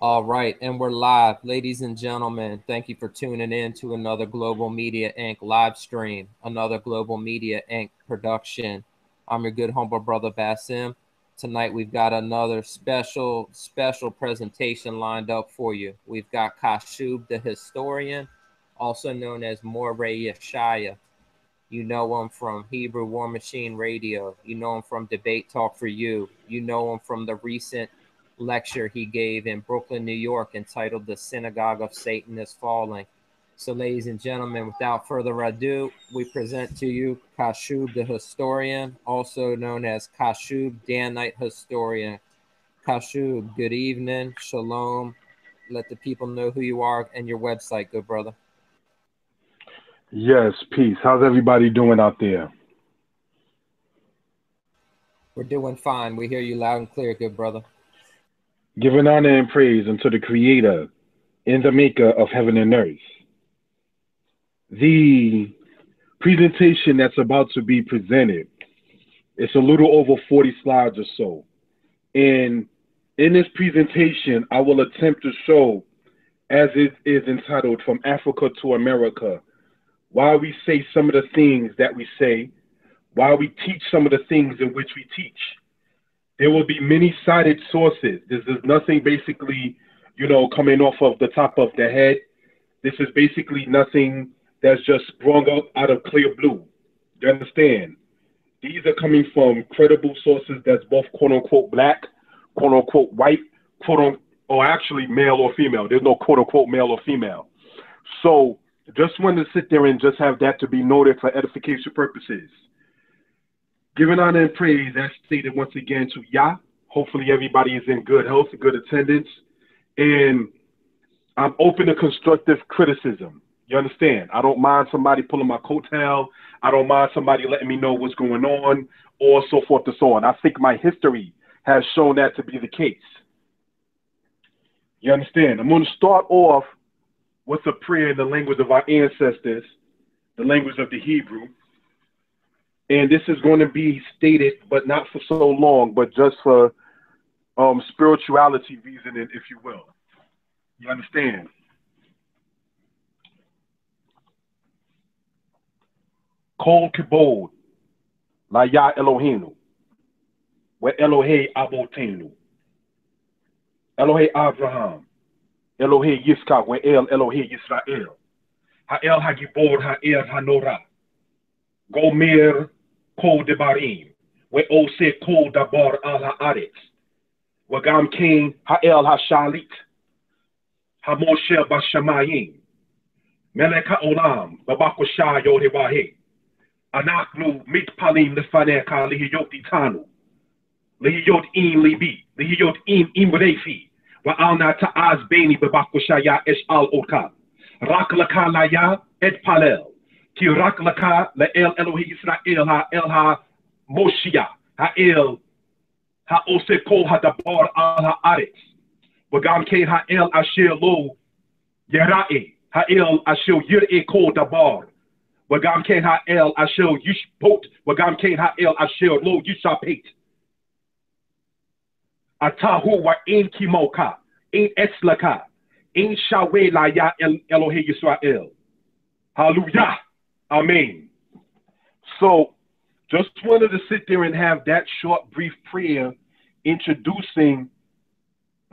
All right, and we're live. Ladies and gentlemen, thank you for tuning in to another Global Media Inc. live stream, another Global Media Inc. production. I'm your good humble brother Basim. Tonight we've got another special presentation lined up for you. We've got Kashub the historian, also known as Moreh Yeshaya. You know him from Hebrew War Machine Radio. You know him from Debate Talk for You. You know him from the recent lecture he gave in Brooklyn, New York, entitled The Synagogue of Satan is Falling. So, ladies and gentlemen, without further ado, we present to you Kashub the historian, also known as Kashub Danite historian. Kashub, good evening. Shalom. Let the people know who you are and your website, good brother. Yes, peace. How's everybody doing out there? We're doing fine. We hear you loud and clear, good brother. Giving honor and praise unto the Creator and the Maker of heaven and earth. The presentation that's about to be presented, it's a little over 40 slides or so. And in this presentation, I will attempt to show, as it is entitled, From Africa to America, why we say some of the things that we say, why we teach some of the things in which we teach. There will be many cited sources. This is nothing basically, coming off of the top of the head. This is basically nothing that's just sprung up out of clear blue. You understand? These are coming from credible sources that's both quote unquote black, quote unquote white, or actually male or female. There's no quote unquote male or female. So just wanted to sit there and just have that to be noted for edification purposes. Giving honor and praise, as stated once again, to Yah. Hopefully everybody is in good health, good attendance. And I'm open to constructive criticism. You understand? I don't mind somebody pulling my coattail. I don't mind somebody letting me know what's going on, or so forth and so on. I think my history has shown that to be the case. You understand? I'm going to start off with a prayer in the language of our ancestors, the language of the Hebrew. And this is going to be stated, but not for so long, but just for spirituality reasoning, if you will. You understand? Kol Kibod, La Ya Elohenu, We Elohe Abotenu, Elohe Abraham, Elohe Yitzchak, We El Elohe Yisrael, Ha'el Hagibod, Ha'er Hanora, Gomer Kol Debarim, We Ose Kol Dabar Al Haaretz, Wagam King Ha'el Hashalit, Hamoshe Bashamayim, Melech Ha'olam, Babakosha Yodewahe, Anaklu Mitpalim Lefaneka Lihiyot Itanu, Lihiyot In Libi, Lihiyot In Imrefi, Wa'alna Ta'az Beni Babakoshaya Esh Al Oka, Raklaka Laya Et Palel, Ki Raklaka Le'el Elohi Israel Ha'el HaMoshia, Ha'el Ha'ose Kol Hadabar Al Ha'aretz, Wagam Ke Ha'el Asher Lo Yera'e, Ha'el Asher Yir'e Kol Dabar, Wagam Ken Ha'el Asher Yishpot, Wagam Ken Ha'el Asher Lo Yishapet. Atahu wa in Kimoka, in Etzlaka, in Shaweh Laya Elohe Yisrael. Hallelujah. Amen. So, just wanted to sit there and have that short, brief prayer introducing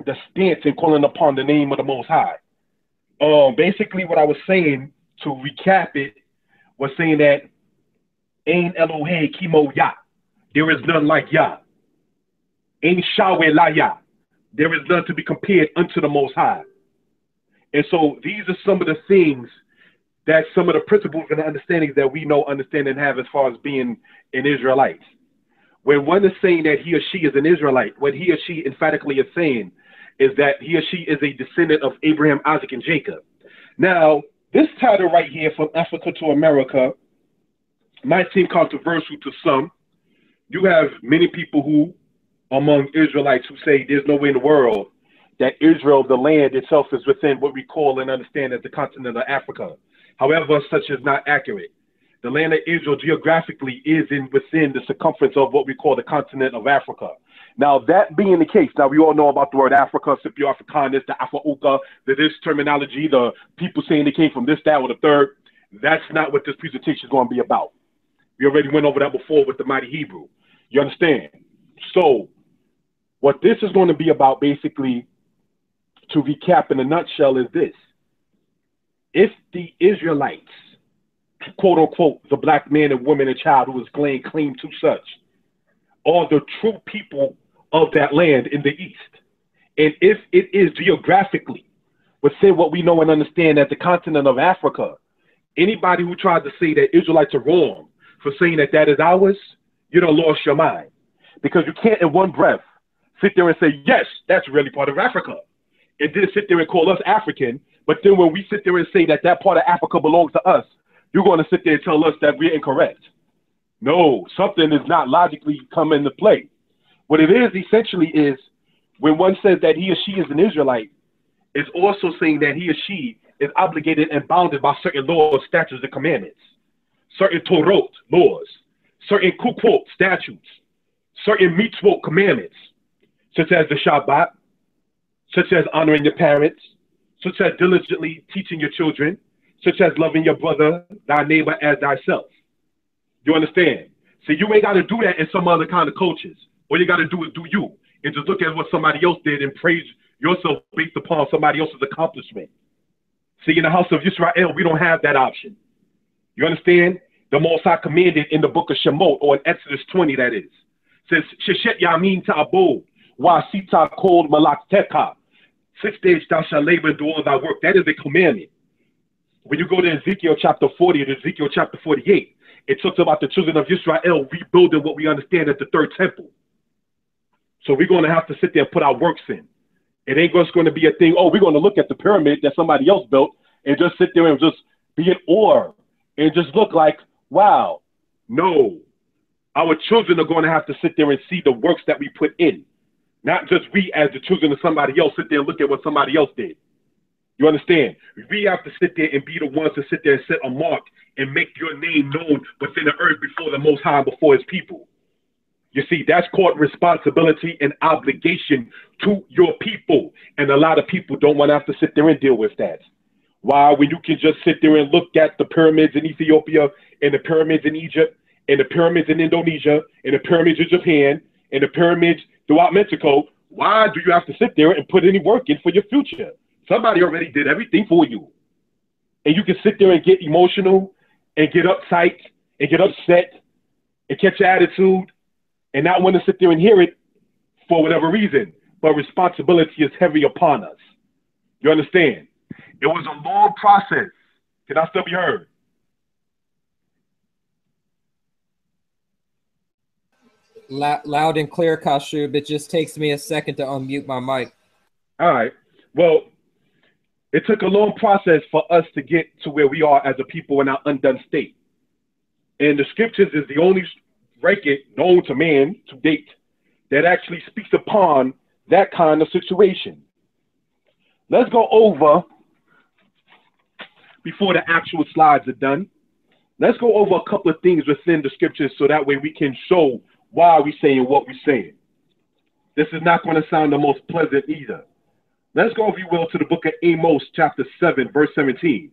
the stance and calling upon the name of the Most High. Basically, what I was saying, to recap it, was saying that Ein Elohe Kimo Yah, there is none like Yah. Ein Shaweh La Yah, there is none to be compared unto the Most High. And so these are some of the things that some of the principles and understandings that we know, understand, and have as far as being an Israelite. When one is saying that he or she is an Israelite, what he or she emphatically is saying is that he or she is a descendant of Abraham, Isaac, and Jacob. Now, this title right here, From Africa to America, might seem controversial to some. You have many people who, among Israelites, who say there's no way in the world that Israel, the land itself, is within what we call and understand as the continent of Africa. However, such is not accurate. The land of Israel geographically is within the circumference of what we call the continent of Africa. Now, that being the case, now we all know about the word Africa, Scipio Africanus, the Afro-Uka, this terminology, the people saying they came from this, that, or the third. That's not what this presentation is going to be about. We already went over that before with the Mighty Hebrew. You understand? So, what this is going to be about, basically, to recap in a nutshell, is this. If the Israelites, quote unquote, the black man and woman and child who was claimed to such, are the true people of that land in the East, and if it is geographically within what we know and understand as the continent of Africa, anybody who tries to say that Israelites are wrong for saying that that is ours, you done lost your mind. Because you can't in one breath sit there and say, yes, that's really part of Africa, and then sit there and call us African, but then when we sit there and say that that part of Africa belongs to us, you're going to sit there and tell us that we're incorrect. No, something is not logically come into play. What it is essentially is when one says that he or she is an Israelite, it's also saying that he or she is obligated and bounded by certain laws, statutes, and commandments, certain Torot laws, certain Kukot statutes, certain mitzvot commandments, such as the Shabbat, such as honoring your parents, such as diligently teaching your children, such as loving your brother, thy neighbor as thyself. You understand? So you ain't got to do that in some other kind of cultures. All you got to do is do you, and just look at what somebody else did and praise yourself based upon somebody else's accomplishment. See, in the house of Israel, we don't have that option. You understand? The Most High commanded in the book of Shemot, or in Exodus 20, that is, says, Sheshet Yamin Ta'abo, Wa Sita Kol Malak Teka. 6 days thou shalt labor and do all thy work. That is a commandment. When you go to Ezekiel chapter 40 and Ezekiel chapter 48, it talks about the children of Israel rebuilding what we understand as the third temple. So we're going to have to sit there and put our works in. It ain't just going to be a thing, oh, we're going to look at the pyramid that somebody else built and just sit there and just be in awe and just look like, wow. No. Our children are going to have to sit there and see the works that we put in. Not just we as the children of somebody else sit there and look at what somebody else did. You understand? We have to sit there and be the ones to sit there and set a mark and make your name known within the earth before the Most High, before his people. You see, that's called responsibility and obligation to your people. And a lot of people don't want to have to sit there and deal with that. Why? When you can just sit there and look at the pyramids in Ethiopia, and the pyramids in Egypt, and the pyramids in Indonesia, and the pyramids in Japan, and the pyramids throughout Mexico, why do you have to sit there and put any work in for your future? Somebody already did everything for you. And you can sit there and get emotional and get uptight and get upset and catch your attitude and not want to sit there and hear it for whatever reason. But responsibility is heavy upon us. You understand? It was a long process. Can I still be heard? Loud and clear, Kashub. It just takes me a second to unmute my mic. All right. Well, it took a long process for us to get to where we are as a people in our undone state. And the scriptures is the only record known to man to date that actually speaks upon that kind of situation. Let's go over, before the actual slides are done, let's go over a couple of things within the scriptures so that way we can show why we're saying what we're saying. This is not going to sound the most pleasant either. Let's go, if you will, to the book of Amos, chapter 7, verse 17.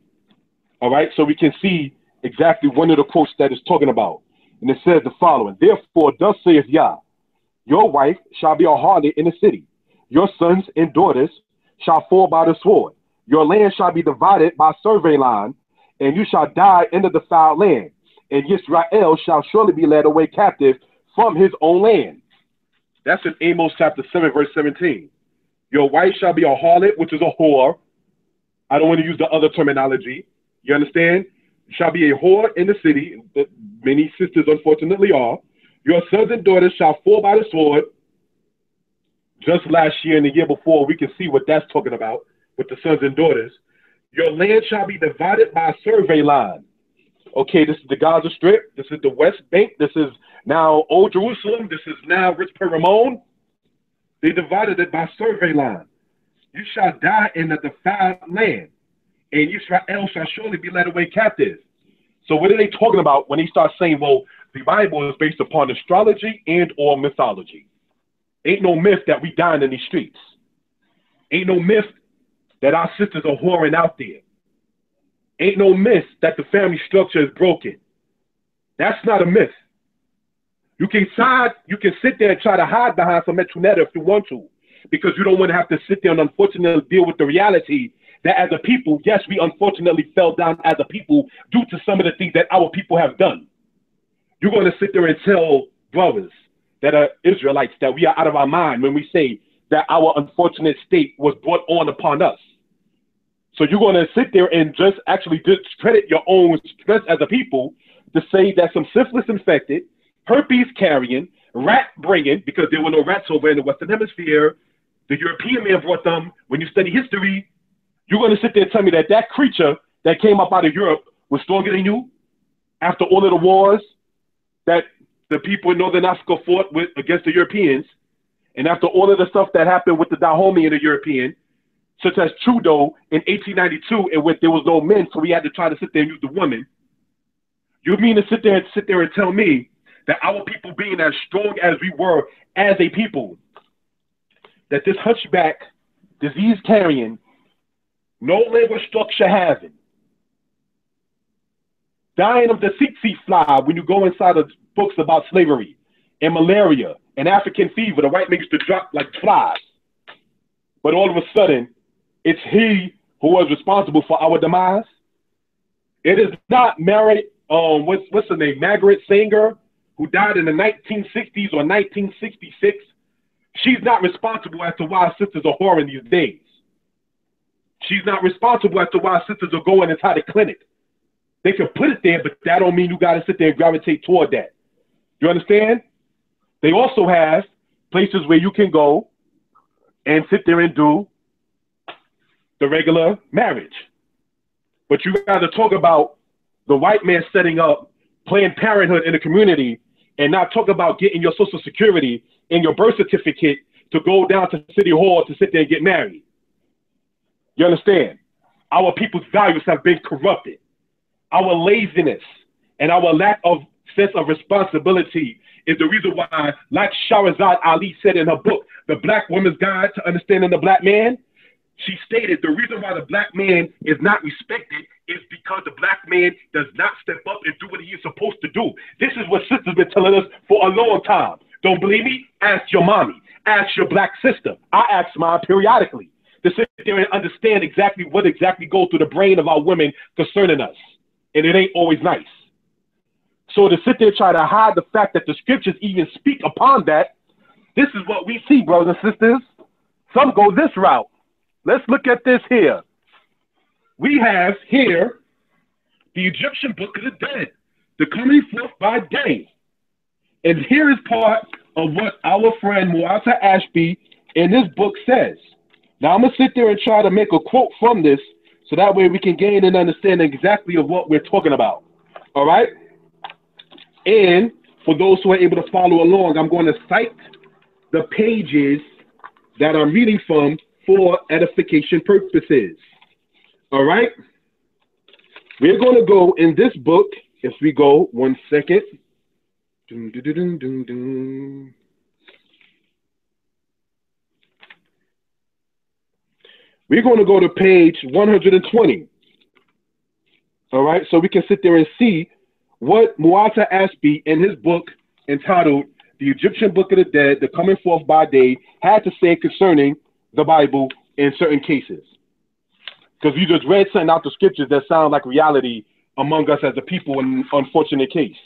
All right, so we can see exactly one of the quotes that it's talking about. And it says the following: Therefore, thus saith Yah, your wife shall be a harlot in the city. Your sons and daughters shall fall by the sword. Your land shall be divided by survey line, and you shall die in the defiled land. And Israel shall surely be led away captive from his own land. That's in Amos chapter 7, verse 17. Your wife shall be a harlot, which is a whore. I don't want to use the other terminology. You understand? Shall be a whore in the city, that many sisters unfortunately are. Your sons and daughters shall fall by the sword. Just last year and the year before, we can see what that's talking about with the sons and daughters. Your land shall be divided by a survey line. Okay, this is the Gaza Strip. This is the West Bank. This is now Old Jerusalem. This is now Rich Ramon. They divided it by survey line. You shall die in the defiled land, and Israel shall surely be led away captive. So what are they talking about when they start saying, well, the Bible is based upon astrology and or mythology? Ain't no myth that we dying in these streets. Ain't no myth that our sisters are whoring out there. Ain't no myth that the family structure is broken. That's not a myth. You can sit there and try to hide behind some Metrunetta if you want to, because you don't want to have to sit there and unfortunately deal with the reality that as a people, yes, we unfortunately fell down as a people due to some of the things that our people have done. You're going to sit there and tell brothers that are Israelites that we are out of our mind when we say that our unfortunate state was brought on upon us. So you're going to sit there and just actually discredit your own strength as a people to say that some syphilis infected, herpes carrying, rat bringing, because there were no rats over in the Western Hemisphere, the European man brought them. When you study history, you're going to sit there and tell me that that creature that came up out of Europe was stronger than you after all of the wars that the people in Northern Africa fought with against the Europeans, and after all of the stuff that happened with the Dahomey and the European, such as Trudeau in 1892, in which there was no men, so we had to try to sit there and use the women. You mean to sit there and tell me that our people being as strong as we were as a people, that this hunchback, disease carrying, no labor structure having, dying of the tsetse fly when you go inside of books about slavery and malaria and African fever, the white makes to drop like flies. But all of a sudden, it's he who was responsible for our demise. It is not Mary, what's her name, Margaret Sanger, who died in the 1960s or 1966. She's not responsible as to why sisters are whoring these days. She's not responsible as to why sisters are going inside the clinic. They can put it there, but that don't mean you got to sit there and gravitate toward that. You understand? They also have places where you can go and sit there and do the regular marriage. But you got to talk about the white man setting up Planned Parenthood in the community and not talk about getting your Social Security and your birth certificate to go down to City Hall to sit there and get married. You understand? Our people's values have been corrupted. Our laziness and our lack of sense of responsibility is the reason why, like Shahrazad Ali said in her book, The Black Woman's Guide to Understanding the Black Man, she stated the reason why the black man is not respected is because the black man does not step up and do what he is supposed to do. This is what sisters been telling us for a long time. Don't believe me? Ask your mommy. Ask your black sister. I ask mine periodically to sit there and understand exactly what exactly goes through the brain of our women concerning us. And it ain't always nice. So to sit there and try to hide the fact that the scriptures even speak upon that, this is what we see, brothers and sisters. Some go this route. Let's look at this here. We have here the Egyptian Book of the Dead, the coming forth by day. And here is part of what our friend Muata Ashby in this book says. Now I'm going to sit there and try to make a quote from this so that way we can gain an understanding exactly of what we're talking about. All right? And for those who are able to follow along, I'm going to cite the pages that I'm reading from for edification purposes. All right? We're going to go in this book, if we go 1 second. We're going to go to page 120. All right? So we can sit there and see what Muata Ashby in his book entitled The Egyptian Book of the Dead, The Coming Forth by Day, had to say concerning the Bible in certain cases. Because you just read something out the scriptures that sound like reality among us as a people in an unfortunate case.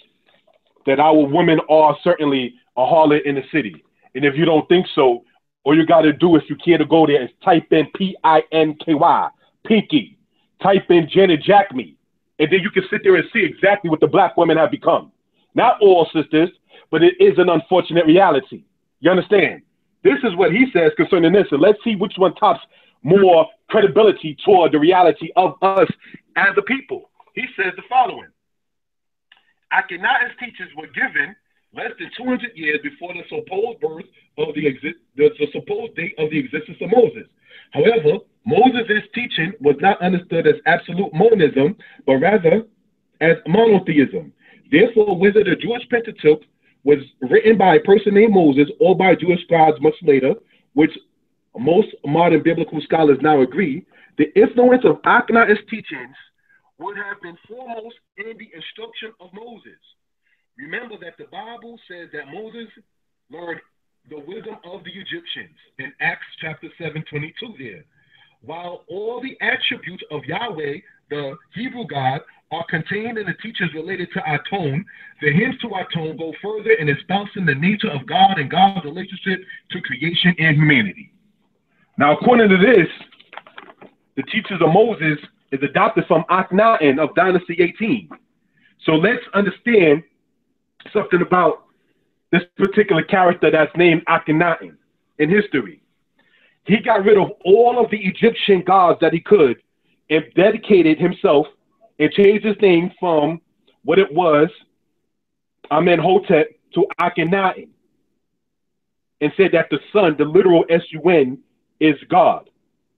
That our women are certainly a harlot in the city. And if you don't think so, all you got to do if you care to go there is type in P-I-N-K-Y, Pinky. Type in Janet Jack Me. And then you can sit there and see exactly what the black women have become. Not all sisters, but it is an unfortunate reality. You understand? This is what he says concerning this. And let's see which one tops more credibility toward the reality of us as a people. He says the following. Akhenaten's teachings were given less than 200 years before the supposed birth of the supposed date of the existence of Moses. However, Moses' teaching was not understood as absolute monism, but rather as monotheism. Therefore, whether the Jewish Pentateuch was written by a person named Moses or by Jewish scribes much later, which most modern biblical scholars now agree, the influence of Akhenaten's teachings would have been foremost in the instruction of Moses. Remember that the Bible says that Moses learned the wisdom of the Egyptians in Acts chapter 7:22 there. While all the attributes of Yahweh, the Hebrew God, are contained in the teachings related to Aton, the hints to Aton go further in espousing the nature of God and God's relationship to creation and humanity. Now, according to this, the teachings of Moses is adopted from Akhenaten of Dynasty 18. So let's understand something about this particular character that's named Akhenaten in history. He got rid of all of the Egyptian gods that he could and dedicated himself and changed his name from what it was, Amenhotep, to Akhenaten, and said that the sun, the literal S-U-N, is God.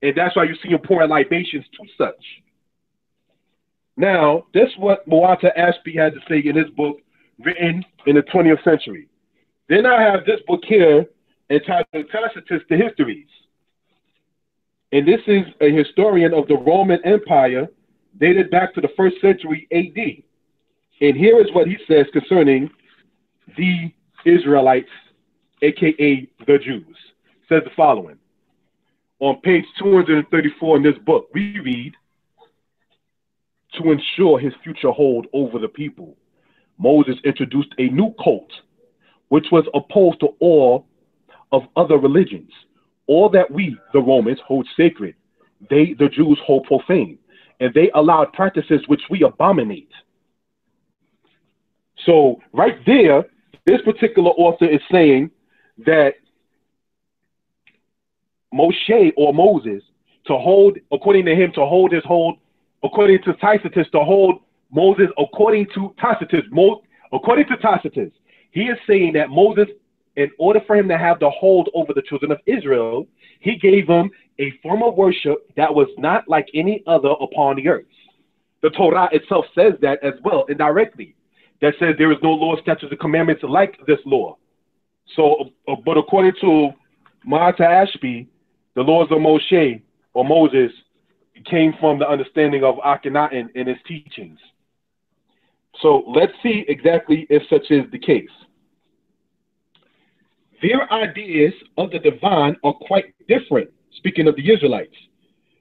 And that's why you see him pouring libations to such. Now, this is what Muata Ashby had to say in his book, written in the 20th century. Then I have this book here entitled Tacitus, the Histories. And this is a historian of the Roman Empire dated back to the 1st century AD. And here is what he says concerning the Israelites, aka the Jews. It says the following. On page 234 in this book, we read, to ensure his future hold over the people, Moses introduced a new cult, which was opposed to all of other religions. All that we, the Romans, hold sacred, they, the Jews, hold profane, and they allowed practices which we abominate. So right there, this particular author is saying that Moshe or Moses, to hold, according to him, to hold his hold, according to Tacitus, to hold Moses, according to Tacitus, he is saying that Moses, in order for him to have the hold over the children of Israel, he gave them a form of worship that was not like any other upon the earth. The Torah itself says that as well, indirectly, that says there is no law, statutes, and commandments like this law. So, but according to Muata Ashby, the laws of Moshe or Moses came from the understanding of Akhenaten and his teachings. So let's see exactly if such is the case. Their ideas of the divine are quite different, speaking of the Israelites.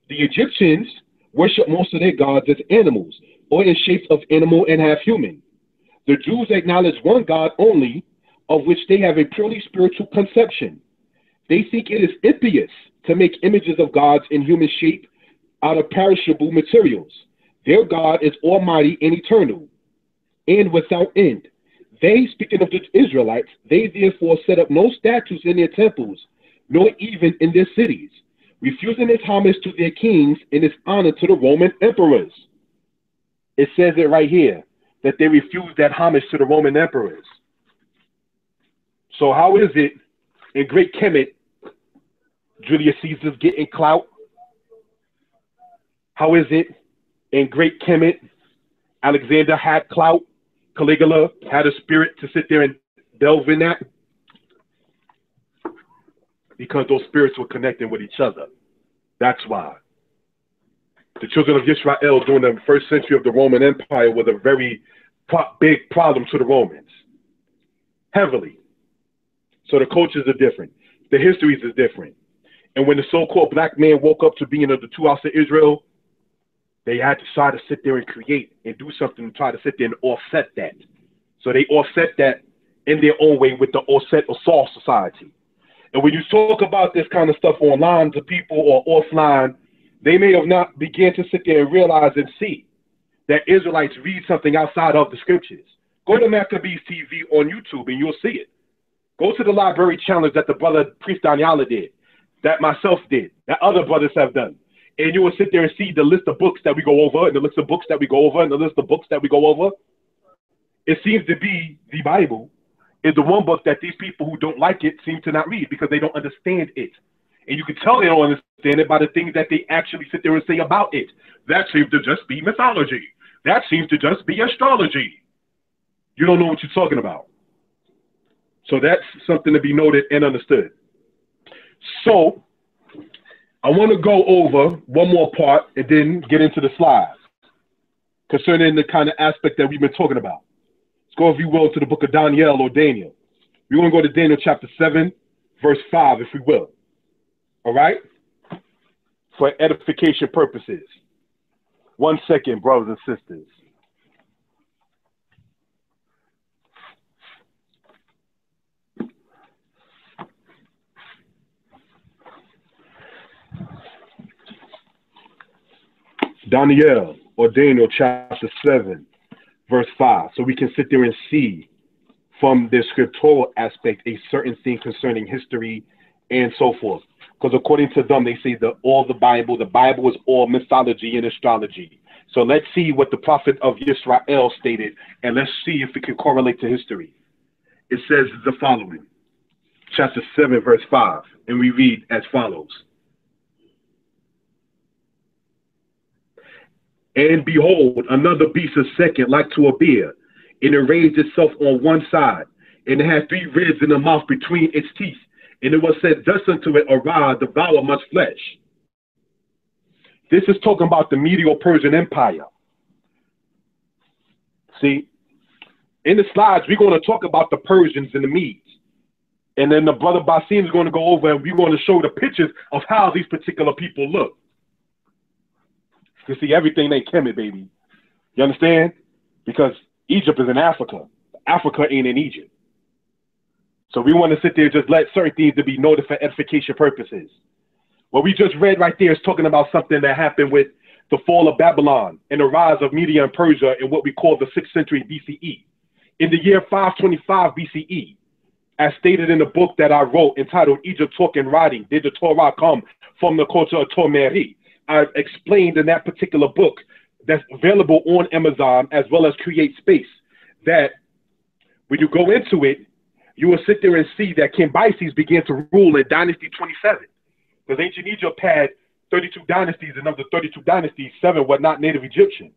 The Egyptians worship most of their gods as animals, or in shapes of animal and half human. The Jews acknowledge one God only, of which they have a purely spiritual conception. They think it is impious to make images of gods in human shape out of perishable materials. Their God is almighty and eternal, and without end. They, speaking of the Israelites, they therefore set up no statues in their temples, nor even in their cities, refusing its homage to their kings and its honor to the Roman emperors. It says it right here, that they refused that homage to the Roman emperors. So how is it in Great Kemet, Julius Caesar's getting clout? How is it in Great Kemet, Alexander had clout, Caligula had a spirit to sit there and delve in that? Because those spirits were connecting with each other. That's why. The children of Israel during the 1st century of the Roman Empire was a very big problem to the Romans. Heavily. So the cultures are different. The histories is different. And when the so-called black man woke up to being of the two houses of Israel, they had to try to sit there and create and do something to try to sit there and offset that. So they offset that in their own way with the offset of Saul Society. And when you talk about this kind of stuff online to people or offline, they may have not begun to sit there and realize and see that Israelites read something outside of the scriptures. Go to Maccabees TV on YouTube and you'll see it. Go to the library challenge that the brother Priest Daniela did, that myself did, that other brothers have done. And you will sit there and see the list of books that we go over, and the list of books that we go over, and the list of books that we go over. It seems to be the Bible is the one book that these people who don't like it seem to not read because they don't understand it. And you can tell they don't understand it by the things that they actually sit there and say about it. That seems to just be mythology. That seems to just be astrology. You don't know what you're talking about. So that's something to be noted and understood. So I want to go over one more part and then get into the slides concerning the kind of aspect that we've been talking about. Let's go, if you will, to the book of Daniel or Daniel. We want to go to Daniel chapter 7, verse 5, if we will. All right? For edification purposes. 1 second, brothers and sisters. Daniel or Daniel chapter 7, verse 5. So we can sit there and see from the scriptural aspect a certain thing concerning history and so forth. Because according to them, they say that all the Bible is all mythology and astrology. So let's see what the prophet of Israel stated, and let's see if it can correlate to history. It says the following, chapter 7, verse 5, and we read as follows. And behold, another beast a second, like to a bear, and it raised itself on one side, and it had 3 ribs in the mouth between its teeth. And it was said thus unto it, arise, devour much flesh. This is talking about the Medo-Persian Empire. See, in the slides, we're going to talk about the Persians and the Medes. And then the brother Basim is going to go over and we're going to show the pictures of how these particular people look. You see, everything ain't Kemet, baby. You understand? Because Egypt is in Africa. Africa ain't in Egypt. So we want to sit there and just let certain things to be noted for edification purposes. What we just read right there is talking about something that happened with the fall of Babylon and the rise of Media and Persia in what we call the 6th century BCE. In the year 525 BCE, as stated in the book that I wrote entitled Egypt Talk and Writing, Did the Torah Come from the Culture of Tormeri? I've explained in that particular book that's available on Amazon as well as Create Space that when you go into it, you will sit there and see that Cambyses began to rule in Dynasty 27. Because ancient Egypt had 32 dynasties, and of the 32 dynasties, 7 were not native Egyptian.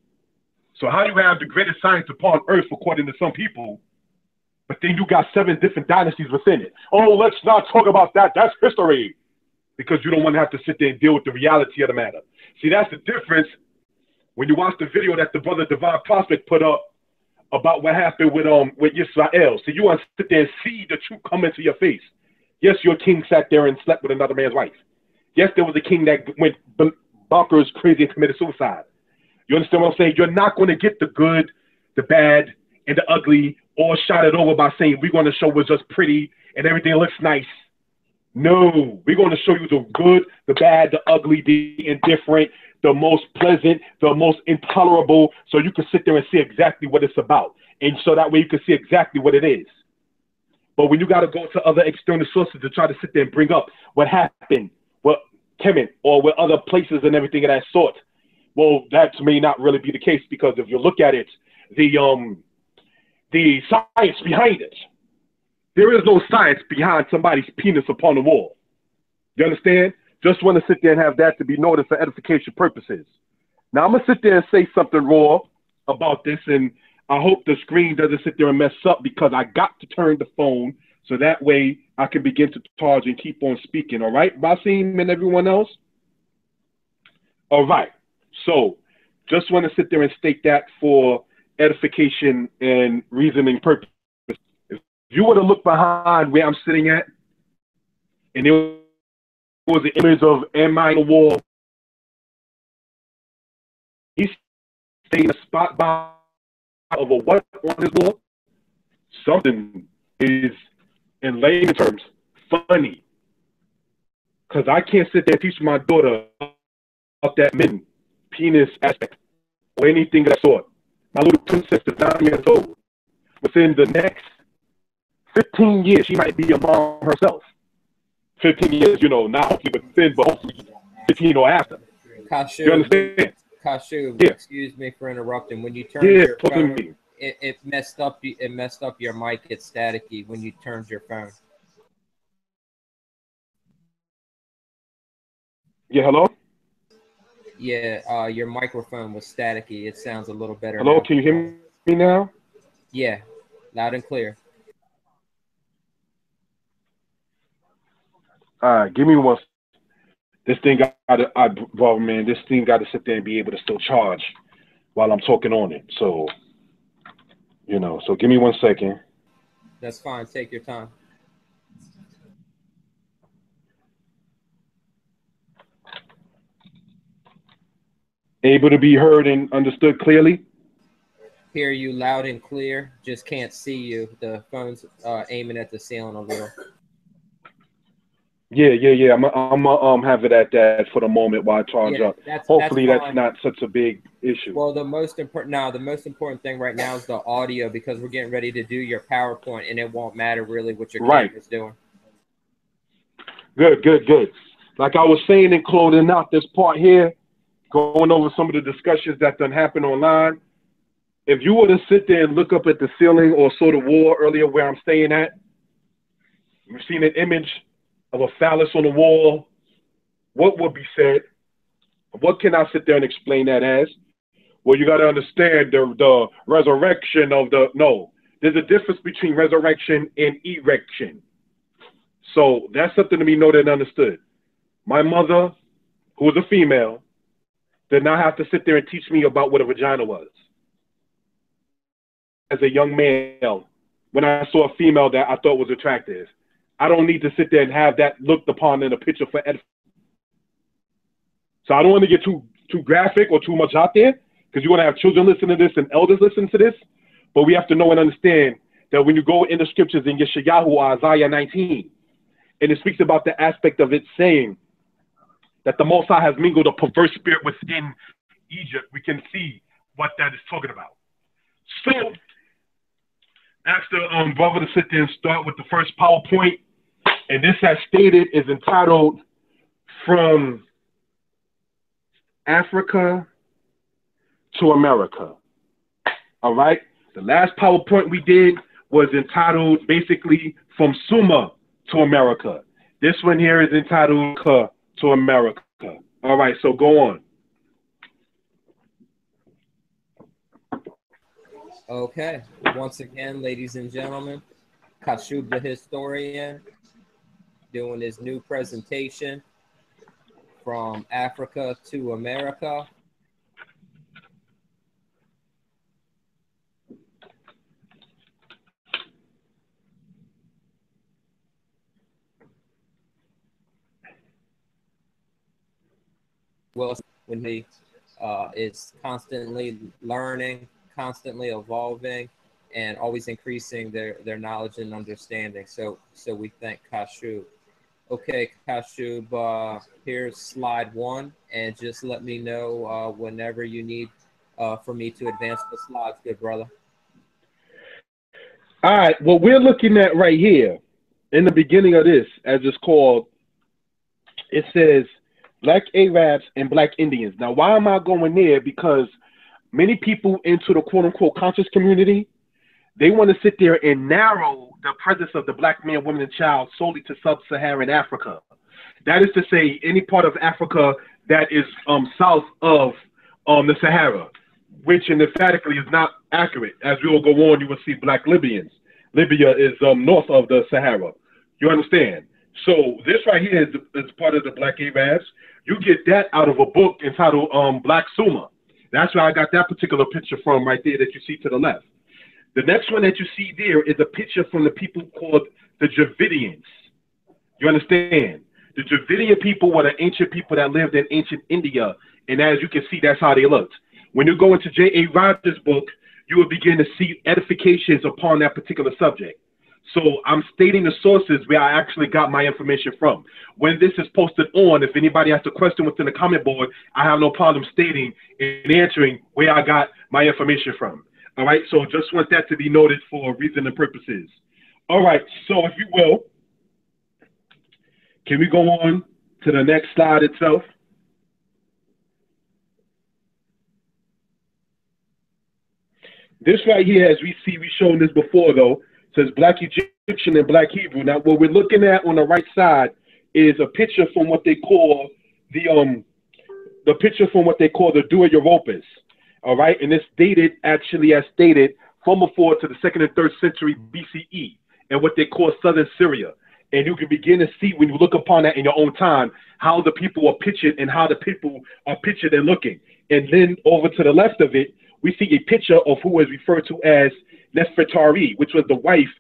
So how you have the greatest science upon earth, according to some people, but then you got 7 different dynasties within it. Oh, let's not talk about that. That's history. Because you don't want to have to sit there and deal with the reality of the matter. See, that's the difference when you watch the video that the brother Divine Prospect put up about what happened with Israel. So you want to sit there and see the truth come into your face. Yes, your king sat there and slept with another man's wife. Yes, there was a king that went bonkers, crazy, and committed suicide. You understand what I'm saying? You're not going to get the good, the bad, and the ugly all shot it over by saying we're going to show what's just pretty and everything looks nice. No, we're going to show you the good, the bad, the ugly, the indifferent, the most pleasant, the most intolerable, so you can sit there and see exactly what it's about. And so that way you can see exactly what it is. But when you got to go to other external sources to try to sit there and bring up what happened, what Kemet, or with other places and everything of that sort, well, that may not really be the case, because if you look at it, the science behind it, there is no science behind somebody's penis upon the wall. You understand? Just want to sit there and have that to be noted for edification purposes. Now, I'm going to sit there and say something raw about this, and I hope the screen doesn't sit there and mess up, because I got to turn the phone so that way I can begin to charge and keep on speaking. All right, Basim and everyone else? All right. So just want to sit there and state that for edification and reasoning purposes. If you were to look behind where I'm sitting at, and there was the image of M.I. on the wall, he's staying a spot by of a what on his wall? Something is, in layman terms, funny. Because I can't sit there and teach my daughter about that men penis aspect or anything of that sort. My little princess is 9 years old. Within the next 15 years, she might be a mom herself. 15 years, you know, not hopefully within, but hopefully 15 or after. Kashu, you understand? Kashu, yeah. Excuse me for interrupting. When you turned your phone, me. It messed up. It messed up your mic. It's staticky when you turned your phone. Yeah, hello? Yeah, your microphone was staticky. It sounds a little better. Hello, now. Can you hear me now? Yeah, loud and clear. All right, give me one. This thing well, man, this thing got to sit there and be able to still charge while I'm talking on it. So, so give me 1 second. That's fine. Take your time. Able to be heard and understood clearly? Hear you loud and clear. Just can't see you. The phone's aiming at the ceiling a little. Yeah. I'm have it at that for the moment while I charge up. Hopefully that's not such a big issue. Well, the most important thing right now is the audio, because we're getting ready to do your PowerPoint, and it won't matter really what your camera's doing. Good. Like I was saying in closing out this part here, going over some of the discussions that done happened online. If you were to sit there and look up at the ceiling or saw the wall earlier where I'm staying at, you've seen an image of a phallus on the wall, what would be said? What can I sit there and explain that as? Well, you got to understand the resurrection of there's a difference between resurrection and erection. So that's something to be noted and understood. My mother, who was a female, did not have to sit there and teach me about what a vagina was. As a young male, when I saw a female that I thought was attractive, I don't need to sit there and have that looked upon in a picture for edification. So I don't want to get too graphic or too much out there, because you want to have children listen to this and elders listen to this. But we have to know and understand that when you go in the scriptures in Yeshayahu or Isaiah 19, and it speaks about the aspect of it saying that the Most High has mingled a perverse spirit within Egypt, we can see what that is talking about. So, ask the brother to sit there and start with the first PowerPoint. And this, as stated, is entitled From Africa to America. All right? The last PowerPoint we did was entitled, basically, From Sumer to America. This one here is entitled to America. All right, so go on. Okay. Once again, ladies and gentlemen, Kashub the historian doing his new presentation, From Africa to America. Well, when he is constantly learning, constantly evolving, and always increasing their knowledge and understanding. So we thank Kashub. Okay, Kashub, here's slide 1, and just let me know whenever you need for me to advance the slides, good brother. All right, what we're looking at right here in the beginning of this, as it's called, it says Black Arabs and Black Indians. Now, why am I going there? Because many people into the quote-unquote conscious community, they want to sit there and narrow the presence of the black man, woman, and child solely to sub-Saharan Africa. That is to say, any part of Africa that is south of the Sahara, which emphatically is not accurate. As we will go on, you will see black Libyans. Libya is north of the Sahara. You understand? So this right here is part of the Black Arabs. You get that out of a book entitled Black Sumer. That's where I got that particular picture from right there that you see to the left. The next one that you see there is a picture from the people called the Dravidians. You understand? The Dravidian people were the ancient people that lived in ancient India. And as you can see, that's how they looked. When you go into J.A. Rogers' book, you will begin to see edifications upon that particular subject. So I'm stating the sources where I actually got my information from. When this is posted on, if anybody has a question within the comment board, I have no problem stating and answering where I got my information from. All right, so just want that to be noted for reason and purposes. All right, so if you will, can we go on to the next slide itself? This right here, as we see, we've shown this before though, says Black Egyptian and Black Hebrew. Now, what we're looking at on the right side is a picture from what they call the picture from what they call the Dua Europus. All right, and it's dated actually as stated from before to the 2nd and 3rd century BCE and what they call southern Syria. And you can begin to see when you look upon that in your own time, how the people are pictured and how the people are pictured and looking. And then over to the left of it, we see a picture of who is referred to as Nefertari, which was the wife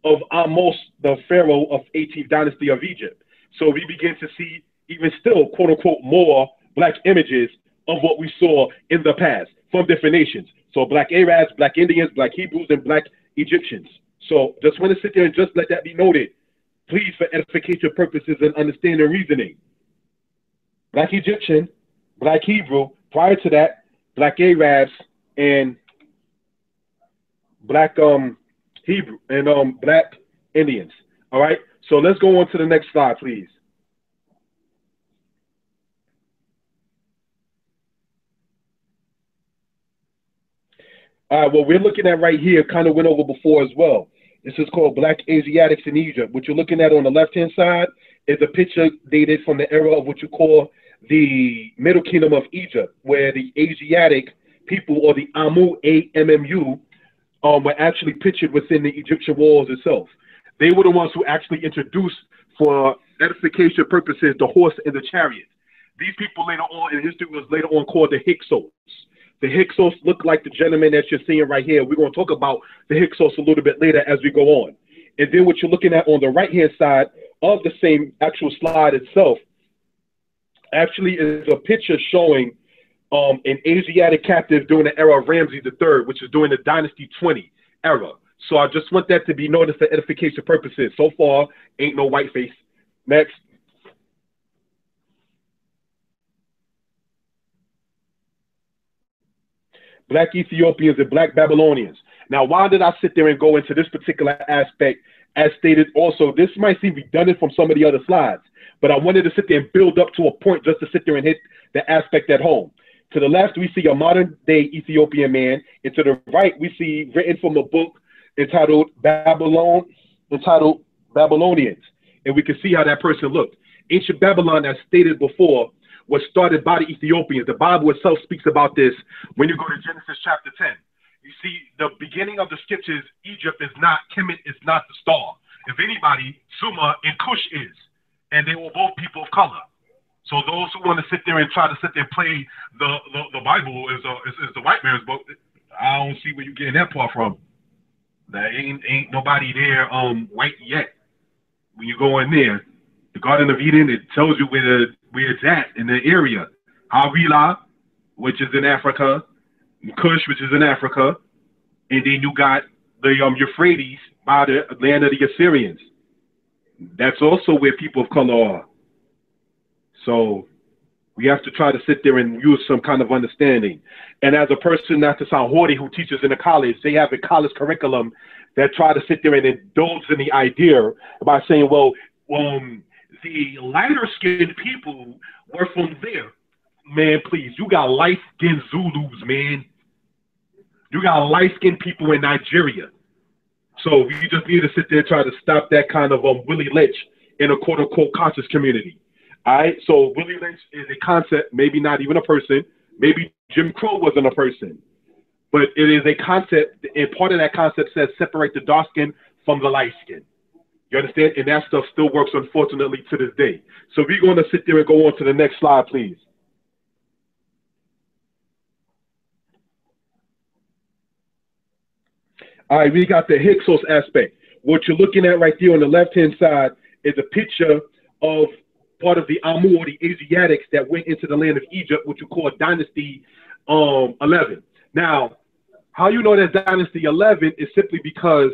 of Amos, the pharaoh of 18th dynasty of Egypt. So we begin to see even still, quote unquote, more black images of what we saw in the past from different nations. So black Arabs, black Indians, black Hebrews, and black Egyptians. So just want to sit there and just let that be noted, please, for edification purposes and understanding reasoning. Black Egyptian, black Hebrew, prior to that, black Arabs, and black Hebrew and black Indians. All right. So let's go on to the next slide, please. All right. What we're looking at right here kind of went over before as well. This is called Black Asiatics in Egypt. What you're looking at on the left-hand side is a picture dated from the era of what you call the Middle Kingdom of Egypt, where the Asiatic people, or the Amu, A-M-M-U, were actually pictured within the Egyptian walls itself. They were the ones who actually introduced, for edification purposes, the horse and the chariot. These people later on in history was later on called the Hyksos. The Hyksos look like the gentleman that you're seeing right here. We're going to talk about the Hyksos a little bit later as we go on. And then what you're looking at on the right-hand side of the same actual slide itself actually is a picture showing an Asiatic captive during the era of Ramses III, which is during the Dynasty 20 era. So I just want that to be noticed for edification purposes. So far, ain't no white face. Next. Black Ethiopians and Black Babylonians. Now, why did I sit there and go into this particular aspect as stated also? This might seem redundant from some of the other slides, but I wanted to sit there and build up to a point just to sit there and hit the aspect at home. To the left, we see a modern-day Ethiopian man, and to the right, we see written from a book entitled Babylonians, and we can see how that person looked. Ancient Babylon, as stated before, was started by the Ethiopians. The Bible itself speaks about this when you go to Genesis chapter 10. You see, the beginning of the scriptures, Egypt is not, Kemet is not the star. If anybody, Sumer and Cush is, and they were both people of color. So those who want to sit there and try to sit there and play the Bible is the white man's book, I don't see where you're getting that part from. There ain't nobody there white yet. When you go in there, the Garden of Eden, it tells you where it's at in the area. Havilah, which is in Africa, Cush, which is in Africa, and then you got the Euphrates by the land of the Assyrians. That's also where people of color are. So we have to try to sit there and use some kind of understanding. And as a person, not to sound haughty, who teaches in a college, they have a college curriculum that try to sit there and indulge in the idea by saying, well, the lighter-skinned people were from there. Man, please, you got light-skinned Zulus, man. You got light-skinned people in Nigeria. So you just need to sit there and try to stop that kind of Willie Lynch in a quote-unquote conscious community. All right, so Willie Lynch is a concept, maybe not even a person. Maybe Jim Crow wasn't a person. But it is a concept, and part of that concept says separate the dark skin from the light skin. You understand? And that stuff still works, unfortunately, to this day. So we're going to sit there and go on to the next slide, please. All right, we got the Hyksos aspect. What you're looking at right there on the left-hand side is a picture of part of the Amu, or the Asiatics, that went into the land of Egypt, which you call Dynasty 11. Now, how you know that Dynasty 11 is simply because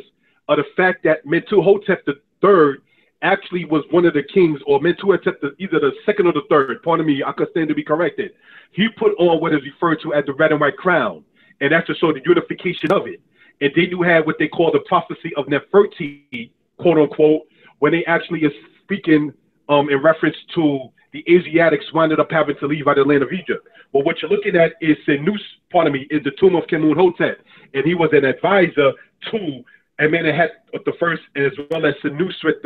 of the fact that Mentuhotep III actually was one of the kings, or Mentuhotep, either the second or the third, pardon me, I could stand to be corrected. He put on what is referred to as the red and white crown, and that's to show the unification of it. And then you have what they call the prophecy of Nefertiti, quote unquote, when they actually is speaking in reference to the Asiatics winded up having to leave out of the land of Egypt. But what you're looking at is is the tomb of Kemunhotep, and he was an advisor to Amenhotep I, as well as Senusret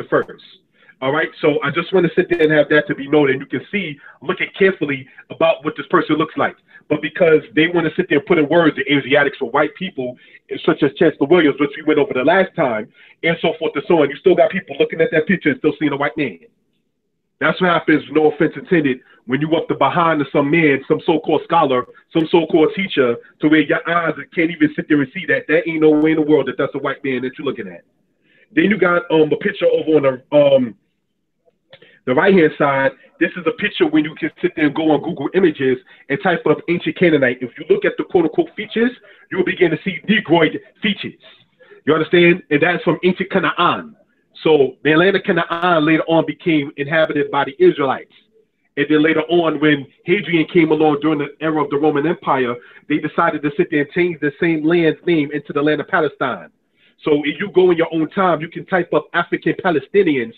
I. All right, so I just want to sit there and have that to be noted. And you can see, look at carefully about what this person looks like. But because they want to sit there and put in words the Asiatics for white people, such as Chancellor Williams, which we went over the last time, and so forth and so on, you still got people looking at that picture and still seeing a white man. That's what happens, no offense intended, when you up the behind of some man, some so-called scholar, some so-called teacher, to where your eyes can't even sit there and see that. That ain't no way in the world that that's a white man that you're looking at. Then you got a picture over on the right-hand side. This is a picture when you can sit there and go on Google Images and type up ancient Canaanite. If you look at the quote-unquote features, you will begin to see Negroid features. You understand? And that's from ancient Canaan. So the land of Canaan later on became inhabited by the Israelites. And then later on, when Hadrian came along during the era of the Roman Empire, they decided to sit there and change the same land's name into the land of Palestine. So if you go in your own time, you can type up African Palestinians,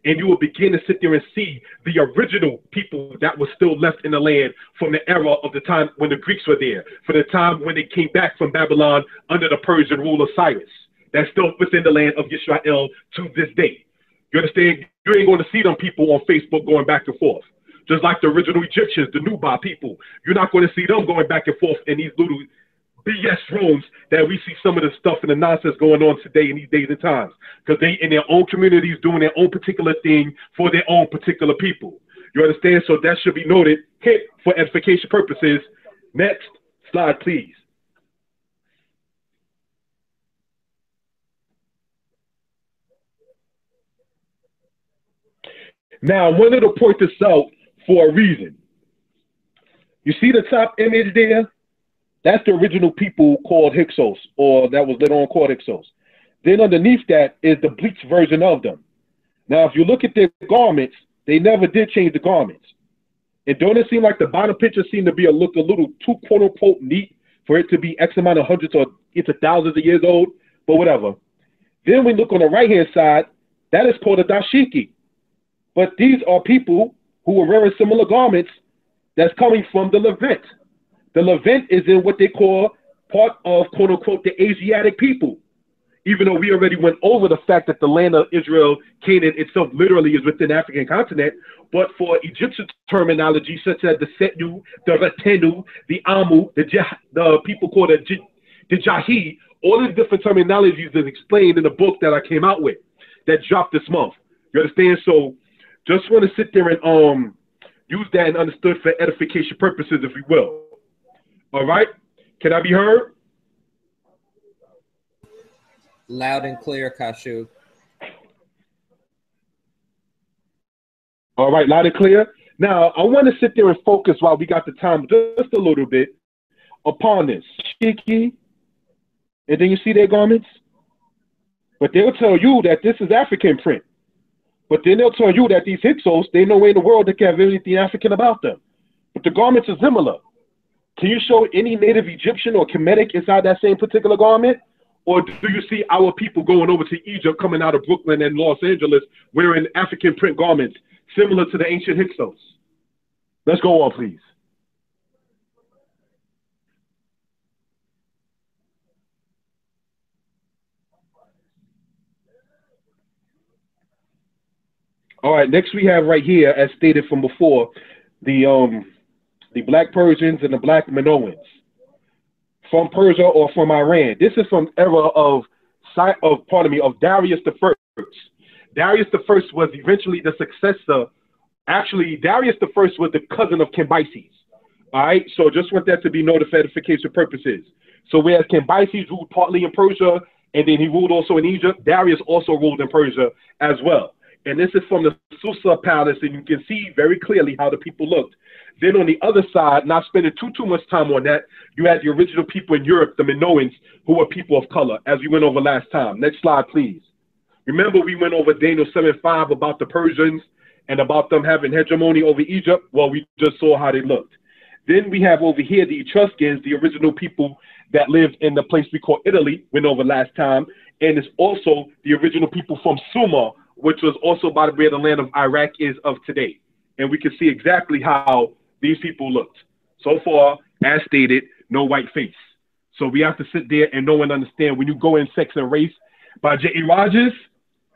and you will begin to sit there and see the original people that were still left in the land from the era of the time when the Greeks were there, for the time when they came back from Babylon under the Persian rule of Cyrus. That's still within the land of Israel to this day. You understand? You ain't going to see them people on Facebook going back and forth. Just like the original Egyptians, the Nuba people. You're not going to see them going back and forth in these little BS rooms that we see some of the stuff and the nonsense going on today in these days and times. Because they in their own communities doing their own particular thing for their own particular people. You understand? So that should be noted. Hit for edification purposes. Next slide, please. Now, I wanted to point this out for a reason. You see the top image there? That's the original people called Hyksos, or that was later on called Hyksos. Then underneath that is the bleached version of them. Now, if you look at their garments, they never did change the garments. And don't it seem like the bottom picture seemed to be look a little too quote unquote neat for it to be X amount of hundreds or into thousands of years old, but whatever. Then we look on the right hand side, that is called a dashiki. But these are people who were wearing similar garments that's coming from the Levant. The Levant is in what they call part of, quote unquote, the Asiatic people. Even though we already went over the fact that the land of Israel, Canaan itself literally is within the African continent, but for Egyptian terminology such as the Setnu, the Retenu, the Amu, the people called the Jahi, all these different terminologies is explained in the book that I came out with that dropped this month. You understand? So just want to sit there and use that and understood for edification purposes, if we will. All right? Can I be heard? Loud and clear, Kashu. All right, loud and clear. Now, I want to sit there and focus while we got the time just a little bit upon this. Shiki, and then you see their garments? But they'll tell you that this is African print. But then they'll tell you that these Hyksos, they no way in the world that can have anything African about them. But the garments are similar. Can you show any native Egyptian or Kemetic inside that same particular garment? Or do you see our people going over to Egypt, coming out of Brooklyn and Los Angeles, wearing African print garments similar to the ancient Hyksos? Let's go on, please. All right, next we have right here, as stated from before, the Black Persians and the Black Minoans from Persia or from Iran. This is from era of Darius the First. Darius the First was eventually the successor. Actually, Darius the First was the cousin of Cambyses. All right, so just want that to be noted for edification purposes. So whereas Cambyses ruled partly in Persia, and then he ruled also in Egypt, Darius also ruled in Persia as well. And this is from the Susa Palace, and you can see very clearly how the people looked. Then on the other side, not spending too much time on that, you had the original people in Europe, the Minoans, who were people of color, as we went over last time. Next slide, please. Remember, we went over Daniel 7:5 about the Persians and about them having hegemony over Egypt. Well, we just saw how they looked. Then we have over here the Etruscans, the original people that lived in the place we call Italy, went over last time. And it's also the original people from Sumer, which was also by where the land of Iraq is of today. And we can see exactly how these people looked. So far, as stated, no white face. So we have to sit there and know and understand when you go in Sex and Race by J.E. Rogers,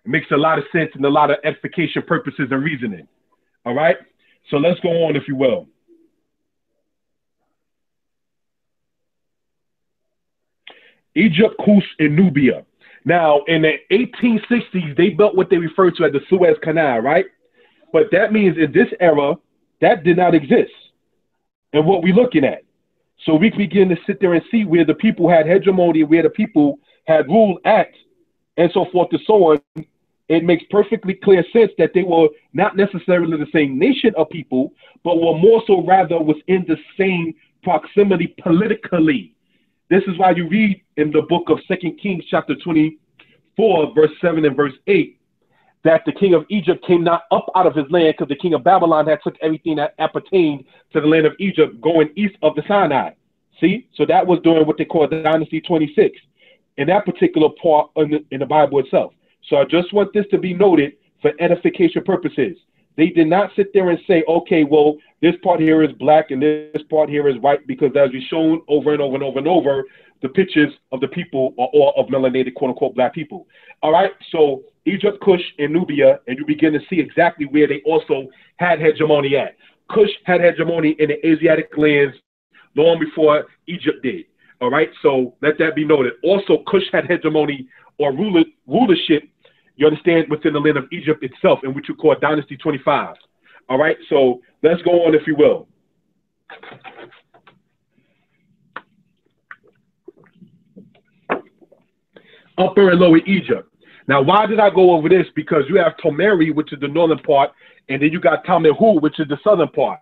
makes a lot of sense and a lot of edification purposes and reasoning. All right. So let's go on, if you will. Egypt, Kush, and Nubia. Now, in the 1860s, they built what they refer to as the Suez Canal, right? But that means in this era, that did not exist. And what we're looking at. So we begin to sit there and see where the people had hegemony, where the people had rule at, and so forth and so on. It makes perfectly clear sense that they were not necessarily the same nation of people, but were more so rather within the same proximity politically. This is why you read in the book of 2 Kings chapter 24, verse 7 and verse 8, that the king of Egypt came not up out of his land because the king of Babylon had took everything that appertained to the land of Egypt going east of the Sinai. See? So that was during what they call Dynasty 26 in that particular part in the Bible itself. So I just want this to be noted for edification purposes. They did not sit there and say, okay, well, this part here is black and this part here is white, because as we've shown over and over and over and over, the pictures of the people are all of melanated, quote unquote, black people. All right. So Egypt, Kush, and Nubia, and you begin to see exactly where they also had hegemony at. Kush had hegemony in the Asiatic lands long before Egypt did. All right. So let that be noted. Also, Kush had hegemony or rulership, you understand, within the land of Egypt itself, in which you call Dynasty 25. All right, so let's go on, if you will. Upper and Lower Egypt. Now, why did I go over this? Because you have Tomeri, which is the northern part, and then you got Tamehu, which is the southern part.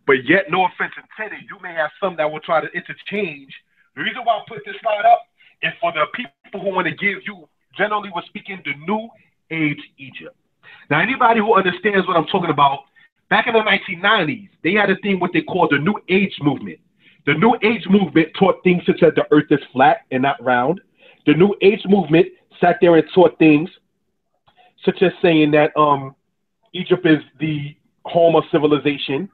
But yet, no offense intended, you may have some that will try to interchange. The reason why I put this slide up is for the people who want to give you, generally we're speaking, the New Age Egypt. Now, anybody who understands what I'm talking about, back in the 1990s, they had a thing what they called the New Age movement. The New Age movement taught things such as the earth is flat and not round. The New Age movement sat there and taught things such as saying that Egypt is the home of civilization.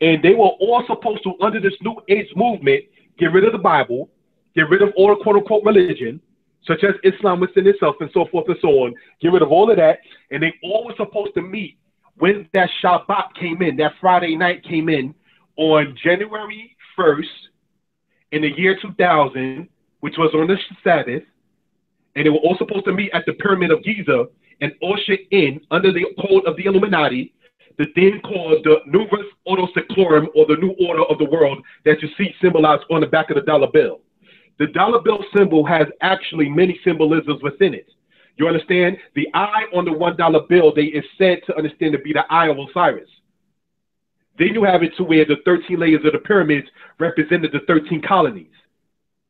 And they were all supposed to, under this New Age movement, get rid of the Bible, get rid of all the quote-unquote religion, such as Islam within itself and so forth and so on, get rid of all of that. And they all were supposed to meet when that Shabbat came in, that Friday night came in on January 1st in the year 2000, which was on the Sabbath. And they were all supposed to meet at the Pyramid of Giza and usher in, under the code of the Illuminati, the thing called the Novus Ordo Seclorum, or the New Order of the World, that you see symbolized on the back of the dollar bill. The dollar bill symbol has actually many symbolisms within it. You understand? The eye on the $1 bill, they is said to understand to be the eye of Osiris. Then you have it to where the 13 layers of the pyramids represented the 13 colonies.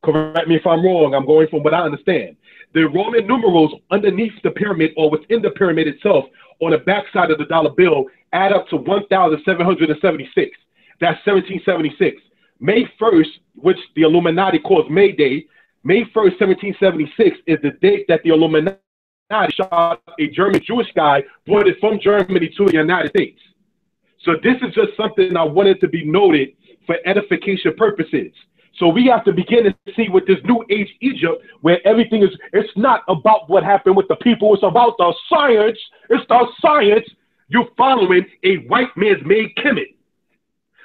Correct me if I'm wrong. I'm going from what I understand. The Roman numerals underneath the pyramid or within the pyramid itself on the backside of the dollar bill add up to 1,776. That's 1776. May 1st, which the Illuminati calls May Day, May 1st, 1776 is the date that the Illuminati shot a German Jewish guy, brought it from Germany to the United States. So this is just something I wanted to be noted for edification purposes. So we have to begin to see with this New Age Egypt, where everything is, it's not about what happened with the people, it's about the science. It's the science. You're following a white man's made Kemet.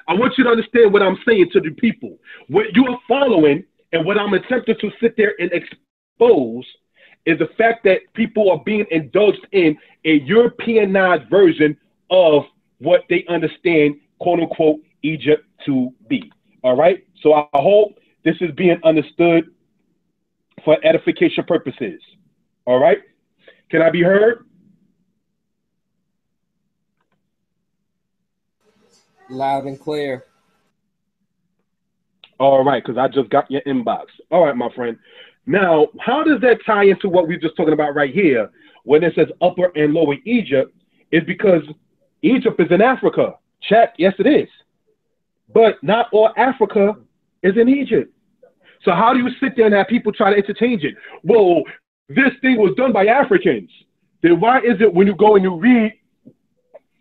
I want you to understand what I'm saying to the people. What you are following and what I'm attempting to sit there and expose is the fact that people are being indulged in a Europeanized version of what they understand, quote unquote, Egypt to be. All right. So I hope this is being understood for edification purposes. All right. Can I be heard? Loud and clear. All right, because I just got your inbox. All right, my friend. Now, how does that tie into what we're just talking about right here when it says Upper and Lower Egypt? Is because Egypt is in Africa. Check. Yes, it is. But not all Africa is in Egypt. So how do you sit there and have people try to interchange it? Well, this thing was done by Africans. Then why is it when you go and you read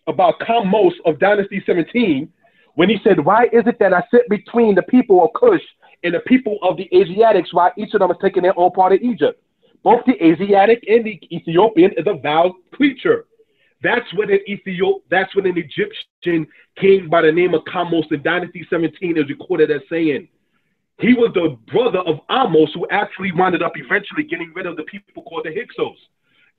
about Kamose of Dynasty 17, when he said, why is it that I sit between the people of Kush and the people of the Asiatics, why each of them is taking their own part of Egypt? Both the Asiatic and the Ethiopian is a vowed creature. That's when an Egyptian king by the name of Kamose in Dynasty 17 is recorded as saying. He was the brother of Amos, who actually wound up eventually getting rid of the people called the Hyksos.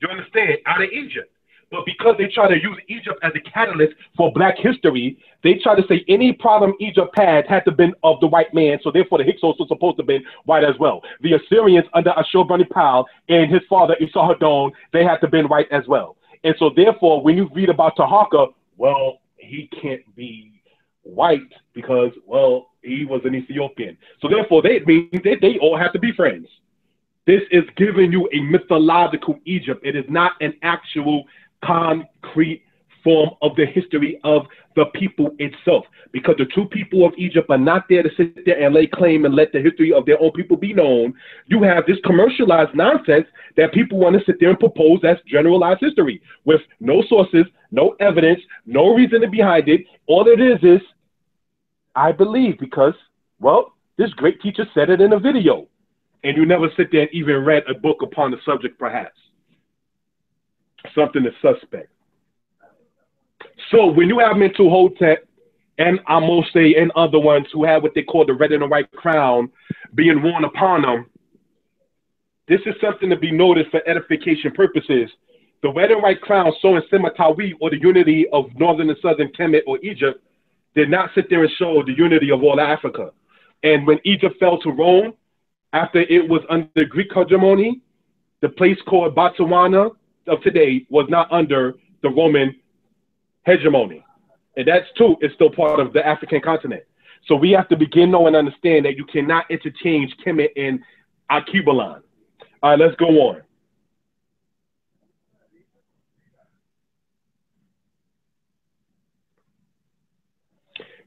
You understand? Out of Egypt. But because they try to use Egypt as a catalyst for black history, they try to say any problem Egypt had to been of the white man, so therefore the Hyksos were supposed to be white as well. The Assyrians under Ashurbanipal and his father Esarhaddon, they had to been white as well. And so therefore, when you read about Taharqa, well, he can't be white because, well, he was an Ethiopian. So therefore, they all have to be friends. This is giving you a mythological Egypt. It is not an actual concrete form of the history of the people itself, because the true people of Egypt are not there to sit there and lay claim and let the history of their own people be known. You have this commercialized nonsense that people want to sit there and propose as generalized history with no sources, no evidence, no reason behind it. All it is I believe because, well, this great teacher said it in a video, and you never sit there and even read a book upon the subject, perhaps. Something is suspect. So when you have Mentuhotep and Ahmose and other ones who have what they call the red and the white crown being worn upon them, this is something to be noted for edification purposes. The red and white crown showing Sematawi, or the unity of northern and southern Kemet or Egypt, did not sit there and show the unity of all Africa. And when Egypt fell to Rome, after it was under Greek hegemony, the place called Botswana of today was not under the Roman hegemony. And that's too, is still part of the African continent. So we have to begin knowing and understand that you cannot interchange Kemet and Alkebulan. All right, let's go on.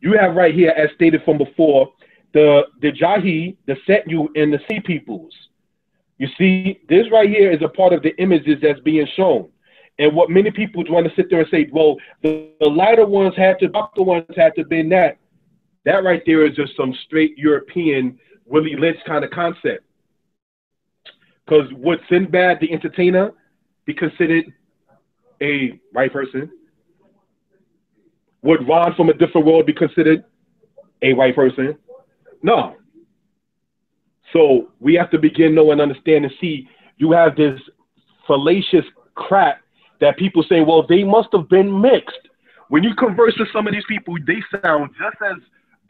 You have right here, as stated from before, the Jahi, the Setyu, and the Sea peoples. You see, this right here is a part of the images that's being shown. And what many people want to sit there and say, well, the lighter ones had to, darker ones had to be that. That right there is just some straight European Willie Lynch kind of concept. Because would Sinbad the entertainer be considered a white person? Would Ron from a different world be considered a white person? No. So we have to begin know and understand and see. You have this fallacious crap that people say, well, they must have been mixed. When you converse with some of these people, they sound just as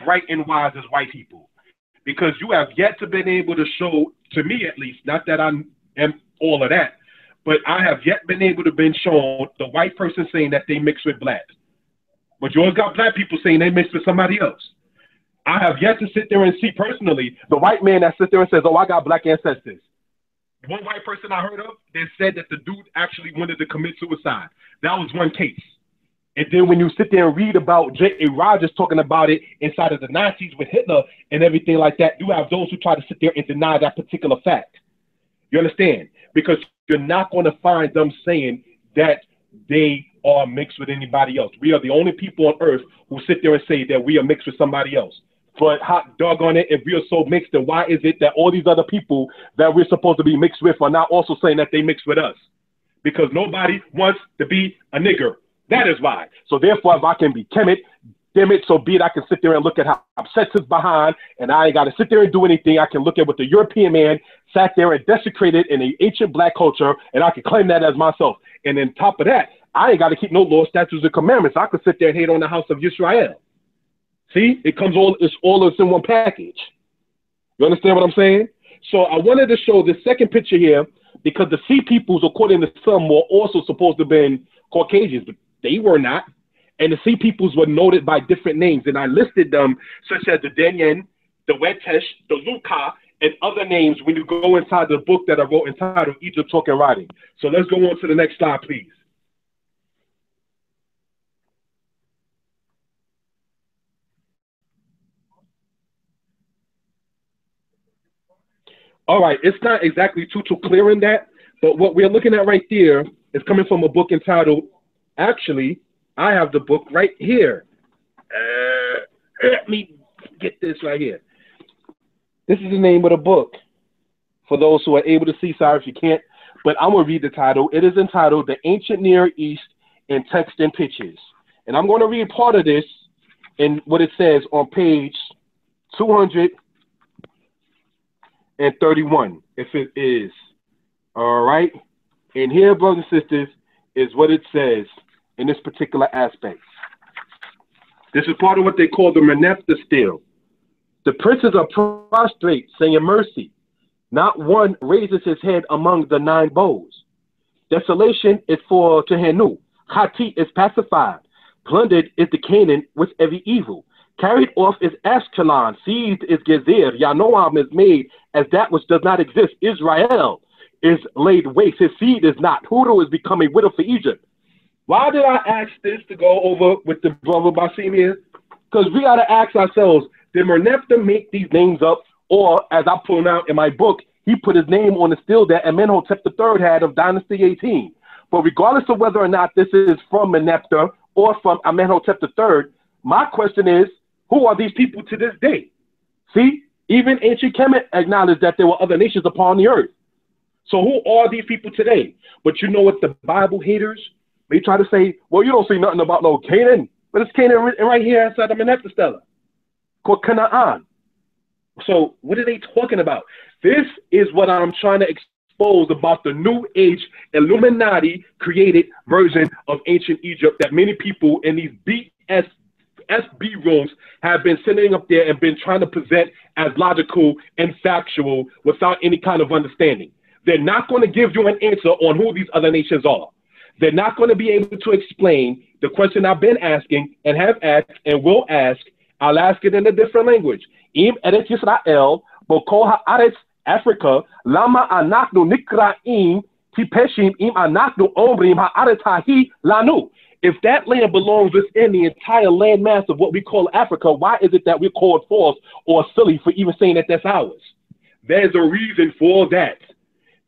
bright and wise as white people. Because you have yet to been able to show, to me at least, not that I am all of that, but I have yet been able to been shown the white person saying that they mix with black. But you always got black people saying they mix with somebody else. I have yet to sit there and see personally the white man that sits there and says, oh, I got black ancestors. One white person I heard of, they said that the dude actually wanted to commit suicide. That was one case. And then when you sit there and read about J.A. Rogers talking about it inside of the Nazis with Hitler and everything like that, you have those who try to sit there and deny that particular fact. You understand? Because you're not going to find them saying that they are mixed with anybody else. We are the only people on earth who sit there and say that we are mixed with somebody else. But hot doggone it, if we are so mixed, then why is it that all these other people that we're supposed to be mixed with are not also saying that they mix with us? Because nobody wants to be a nigger. That is why. So therefore, if I can be Kemet, damn it, so be it. I can sit there and look at how I'm set behind, and I ain't got to sit there and do anything. I can look at what the European man sat there and desecrated in the ancient black culture, and I can claim that as myself. And then top of that, I ain't got to keep no laws, statutes, and commandments. I could sit there and hate on the house of Yisrael. See, it's all in one package. You understand what I'm saying? So I wanted to show the second picture here because the Sea peoples, according to some, were also supposed to have been Caucasians, but they were not. And the Sea peoples were noted by different names, and I listed them such as the Denyen, the Wetesh, the Luka, and other names when you go inside the book that I wrote entitled Egypt Talk and Writing. So let's go on to the next slide, please. All right, it's not exactly too clear in that, but what we're looking at right there is coming from a book entitled, actually, I have the book right here. Let me get this right here. This is the name of the book. for those who are able to see. Sorry if you can't, but I'm going to read the title. It is entitled The Ancient Near East in Text and Pictures. And I'm going to read part of this in what it says on page 231, if it is. All right. And here, brothers and sisters, is what it says in this particular aspect. This is part of what they call the Merneptah still. The princes are prostrate, saying mercy. Not one raises his head among the 9 bows. Desolation is for Tehenu. Hati is pacified. Plundered is the Canaan with every evil. Carried off is Ashkelon. Seized is Gezer. Yanoam is made as that which does not exist. Israel is laid waste. His seed is not. Huru is become a widow for Egypt. Why did I ask this to go over with the brother Basim here? Because we got to ask ourselves, did Merneptah make these names up? Or, as I point out in my book, he put his name on the still that Amenhotep III had of Dynasty 18. But regardless of whether or not this is from Merneptah or from Amenhotep III, my question is, who are these people to this day? See, even ancient Kemet acknowledged that there were other nations upon the earth. So who are these people today? But you know what the Bible haters, they try to say, well, you don't see nothing about no Canaan. But it's Canaan right here inside the Merneptah Stela, called Canaan. So what are they talking about? This is what I'm trying to expose about the New Age Illuminati created version of ancient Egypt that many people in these SB rooms have been sitting up there and been trying to present as logical and factual without any kind of understanding. They're not going to give you an answer on who these other nations are. They're not going to be able to explain the question I've been asking and have asked and will ask. I'll ask it in a different language. Im Eretz Yisrael, Boko Haaretz Africa, Lama Anaknu Nikraim, Tipeshim Im Anaknu Ombrim Haaretz Hahi Lanu. If that land belongs within the entire landmass of what we call Africa, why is it that we're called false or silly for even saying that that's ours? There's a reason for that.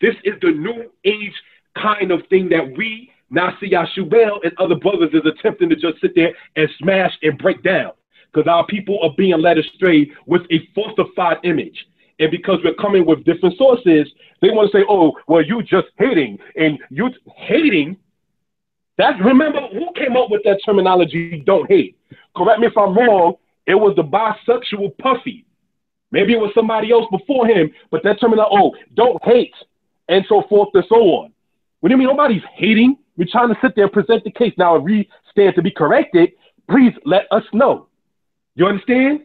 This is the New Age kind of thing that we, Nasi Yashubel and other brothers, is attempting to just sit there and smash and break down. Because our people are being led astray with a falsified image. And because we're coming with different sources, they want to say, oh, well, you just hating. And you hating, remember, who came up with that terminology, don't hate? Correct me if I'm wrong, it was the bisexual Puffy. Maybe it was somebody else before him, but that terminology, oh, don't hate, and so forth and so on. What do you mean nobody's hating? We're trying to sit there and present the case. Now, if we stand to be corrected, please let us know. You understand?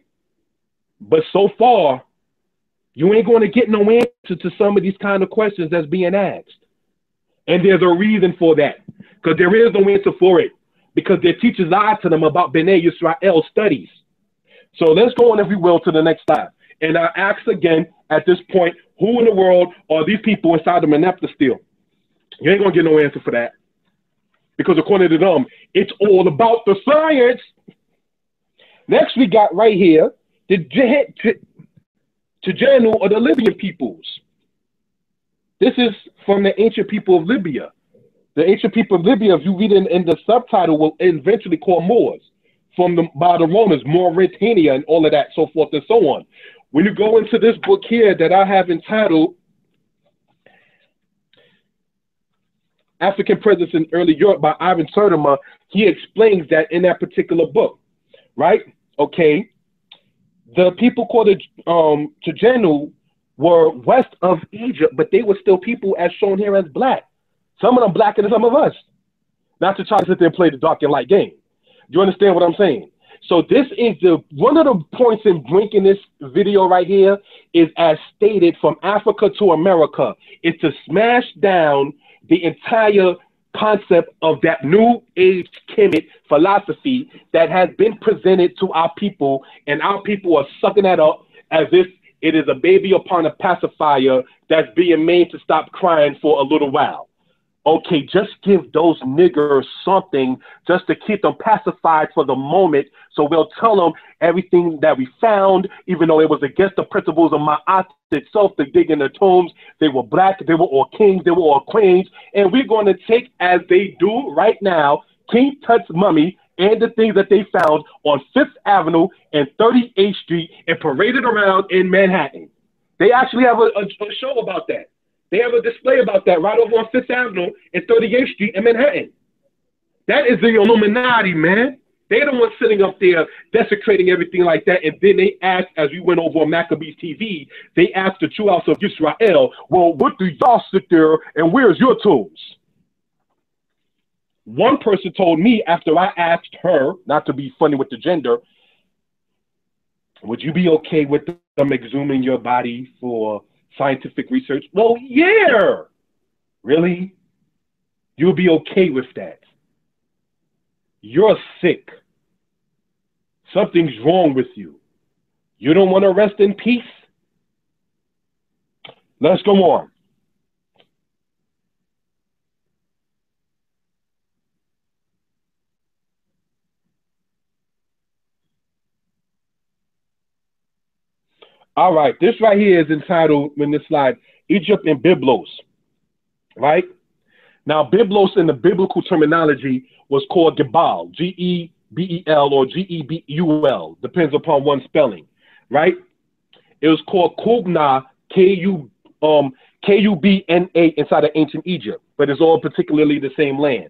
But so far, you ain't going to get no answer to some of these kind of questions that's being asked. And there's a reason for that. Because there is no answer for it. Because their teachers lied to them about Bnei Yisrael studies. So let's go on, if we will, to the next slide. And I ask again, at this point, who in the world are these people inside the Merneptah still? You ain't going to get no answer for that. Because according to them, it's all about the science. Next, we got right here the Tejenu or the Libyan peoples. This is from the ancient people of Libya. The ancient people of Libya, if you read in the subtitle, will eventually call Moors by the Romans, Mauritania, and all of that, so forth and so on. When you go into this book here that I have entitled African Presence in Early Europe by Ivan Sertima, he explains that in that particular book, right? Okay, the people called Tejenu were west of Egypt, but they were still people as shown here as black. Some of them blacker than some of us. Not to try to sit there and play the dark and light game. Do you understand what I'm saying? So this is one of the points in bringing this video right here is, as stated, from Africa to America, is to smash down the entire concept of that New Age Kemet philosophy that has been presented to our people, and our people are sucking that up as if it is a baby upon a pacifier that's being made to stop crying for a little while. Okay, just give those niggers something just to keep them pacified for the moment. So we'll tell them everything that we found, even though it was against the principles of Ma'at itself to dig in the tombs. They were black, they were all kings, they were all queens. And we're going to take, as they do right now, King Tut's mummy and the things that they found on 5th Avenue and 38th Street and paraded around in Manhattan. They actually have a show about that. They have a display about that right over on Fifth Avenue and 38th Street in Manhattan. That is the Illuminati, man. They're the ones sitting up there desecrating everything like that. And then they asked, as we went over on Maccabees TV, they asked the true house of Israel, well, what do y'all sit there and where's your tools? One person told me after I asked her, not to be funny with the gender, would you be okay with them exhuming your body for scientific research? Well, yeah. Really? You'll be okay with that? You're sick. Something's wrong with you. You don't want to rest in peace? Let's go on. All right, this right here is entitled, in this slide, Egypt and Byblos, right? Now, Byblos in the biblical terminology was called Gebal, Gebel or Gebul, depends upon one's spelling, right? It was called Kubna, Kubna inside of ancient Egypt, but it's all particularly the same land,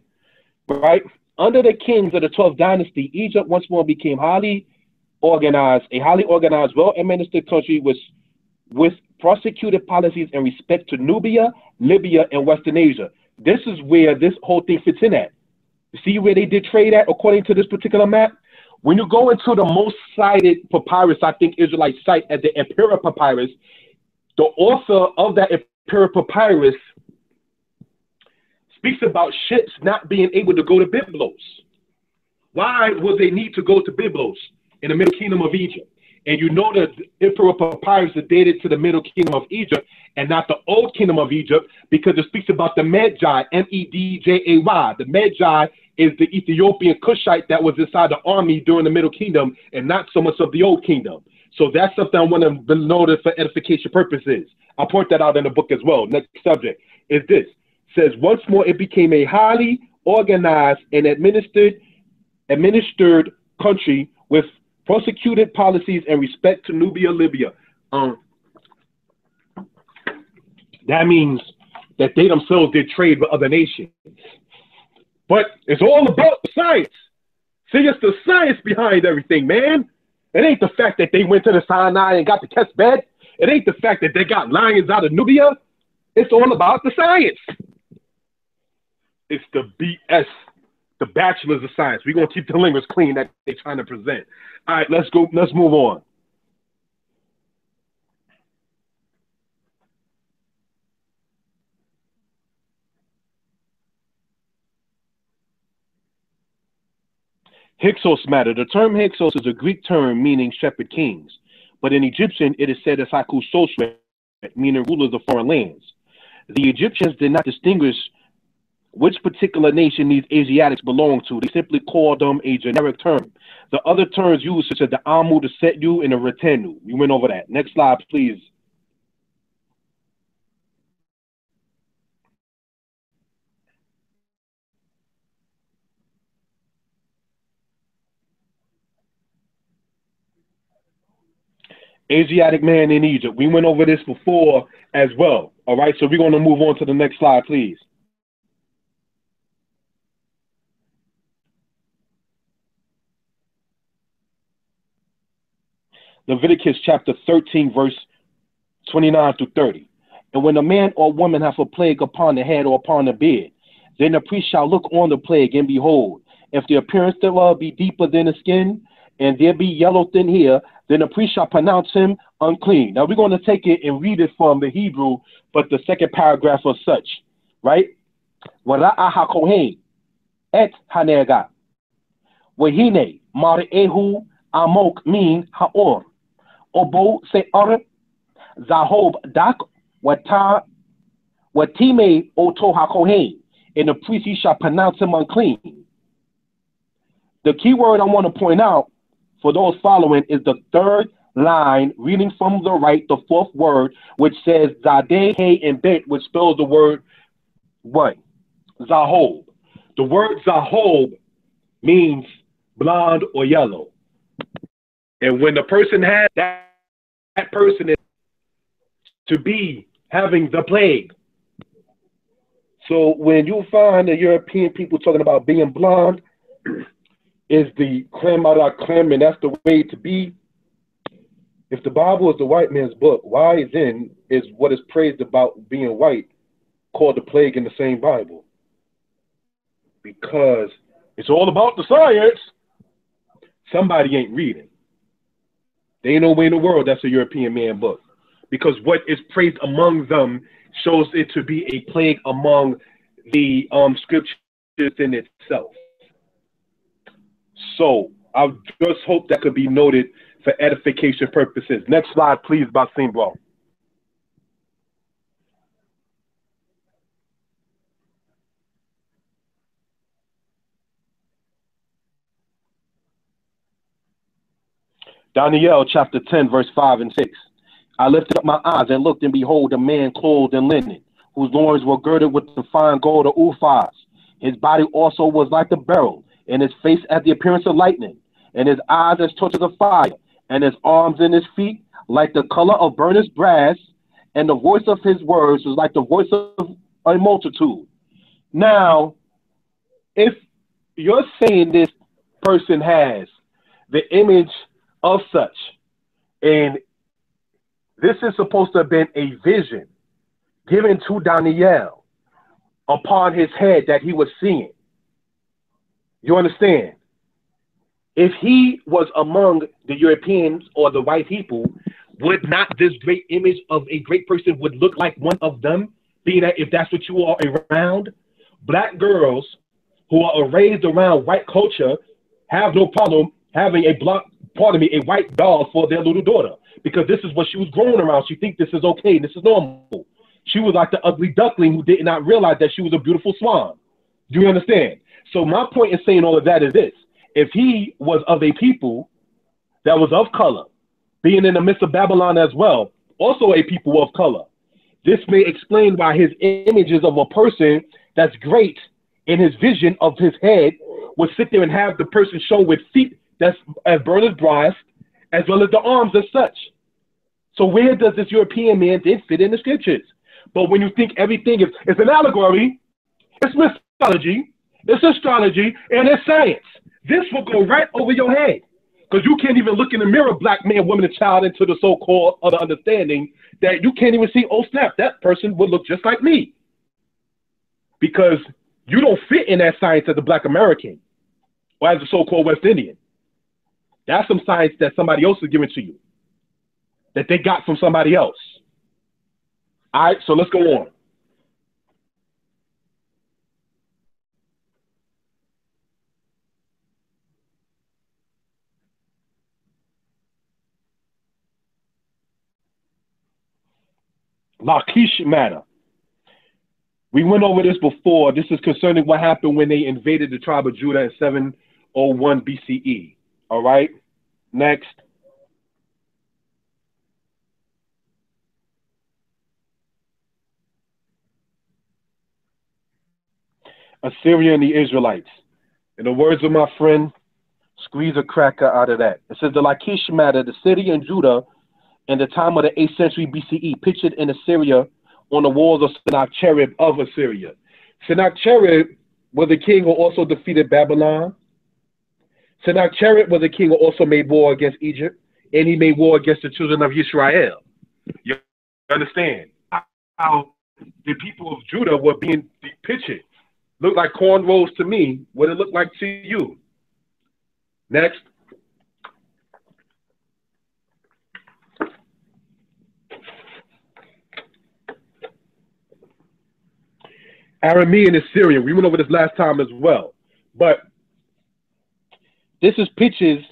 right? Under the kings of the 12th dynasty, Egypt once more became a highly organized, well-administered country with prosecuted policies in respect to Nubia, Libya, and Western Asia. This is where this whole thing fits in at. You see where they did trade at according to this particular map? When you go into the most cited papyrus, I think Israelites cite as the Imperial Papyrus, the author of that Imperial Papyrus speaks about ships not being able to go to Byblos. Why would they need to go to Byblos in the Middle Kingdom of Egypt? And you know that the Imperial Papyrus is dated to the Middle Kingdom of Egypt and not the Old Kingdom of Egypt, because it speaks about the Medjay, M-E-D-J-A-Y. The Medjay is the Ethiopian Cushite that was inside the army during the Middle Kingdom and not so much of the Old Kingdom. So that's something I want to notice for edification purposes. I'll point that out in the book as well. Next subject is this. It says, once more, it became a highly organized and administered country with prosecuted policies in respect to Nubia, Libya. That means that they themselves did trade with other nations. But it's all about the science. See, it's the science behind everything, man. It ain't the fact that they went to the Sinai and got the test bed. It ain't the fact that they got lions out of Nubia. It's all about the science. It's the BS, the bachelors of science. We're going to keep the language clean that they're trying to present. All right, let's go. Let's move on. Hyksos matter. The term Hyksos is a Greek term meaning shepherd kings, but in Egyptian it is said as Hakusosret, meaning rulers of foreign lands. The Egyptians did not distinguish which particular nation these Asiatics belong to. They simply called them a generic term. The other terms used, such as the Amu, the Setu, and the Retenu. We went over that. Next slide, please. Asiatic man in Egypt. We went over this before as well. All right, so we're going to move on to the next slide, please. Leviticus chapter 13, verse 29 through 30. And when a man or woman hath a plague upon the head or upon the beard, then the priest shall look on the plague, and behold, if the appearance thereof be deeper than the skin, and there be yellow thin hair, then the priest shall pronounce him unclean. Now we're going to take it and read it from the Hebrew, but the second paragraph of such, right? Wara'a hakohen et hanega. Wahine mar'ehu amok min haor. Obo se'ar zahob dak watime oto hakohen. And the priest he shall pronounce him unclean. The key word I want to point out for those following is the third line, reading from the right, the fourth word, which says Zadeh, Hey, and Bet, which spells the word what? Zahob. The word Zahob means blonde or yellow. And when the person has that person is to be having the plague. So when you find the European people talking about being blonde is the creme a la creme, and that's the way to be. If the Bible is the white man's book, why then is what is praised about being white called the plague in the same Bible? Because it's all about the science. Somebody ain't reading. There ain't no way in the world that's a European man book. Because what is praised among them shows it to be a plague among the scriptures in itself. So I just hope that could be noted for edification purposes. Next slide, please, Basim, bro. Daniel chapter 10, verse 5 and 6. I lifted up my eyes and looked, and behold, a man clothed in linen, whose loins were girded with the fine gold of Uphaz. His body also was like the beryl, and his face as the appearance of lightning, and his eyes as torches of fire, and his arms and his feet like the color of burnished brass, and the voice of his words was like the voice of a multitude. Now, if you're saying this person has the image of such, and this is supposed to have been a vision given to Daniel upon his head that he was seeing. You understand? If he was among the Europeans or the white people, would not this great image of a great person would look like one of them, being that if that's what you are around? Black girls who are raised around white culture have no problem having a white doll for their little daughter, because this is what she was growing around. She thinks this is okay, this is normal. She was like the ugly duckling who did not realize that she was a beautiful swan. Do you understand? So my point in saying all of that is this: if he was of a people that was of color, being in the midst of Babylon as well, also a people of color, this may explain why his images of a person that's great in his vision of his head would sit there and have the person show with feet that's as burnished brass, as well as the arms as such. So where does this European man then fit in the scriptures? But when you think everything is an allegory, it's mythology, it's astrology, and it's science, this will go right over your head. Because you can't even look in the mirror, black man, woman, and child, into the so-called other understanding that you can't even see, oh snap, that person would look just like me. Because you don't fit in that science as a black American or as a so-called West Indian. That's some science that somebody else is giving to you, that they got from somebody else. All right, so let's go on. Lachish matter. We went over this before. This is concerning what happened when they invaded the tribe of Judah in 701 BCE. All right, next. Assyria and the Israelites. In the words of my friend, squeeze a cracker out of that. It says the Lachish matter, the city in Judah in the time of the 8th century BCE, pictured in Assyria on the walls of Sennacherib of Assyria. Sennacherib was a king who also defeated Babylon. Sennacherib was a king who also made war against Egypt, and he made war against the children of Israel. You understand how the people of Judah were being depicted? Looked like cornrows to me. What it looked like to you? Next. Aramean and Syrian. We went over this last time as well. But this is pictures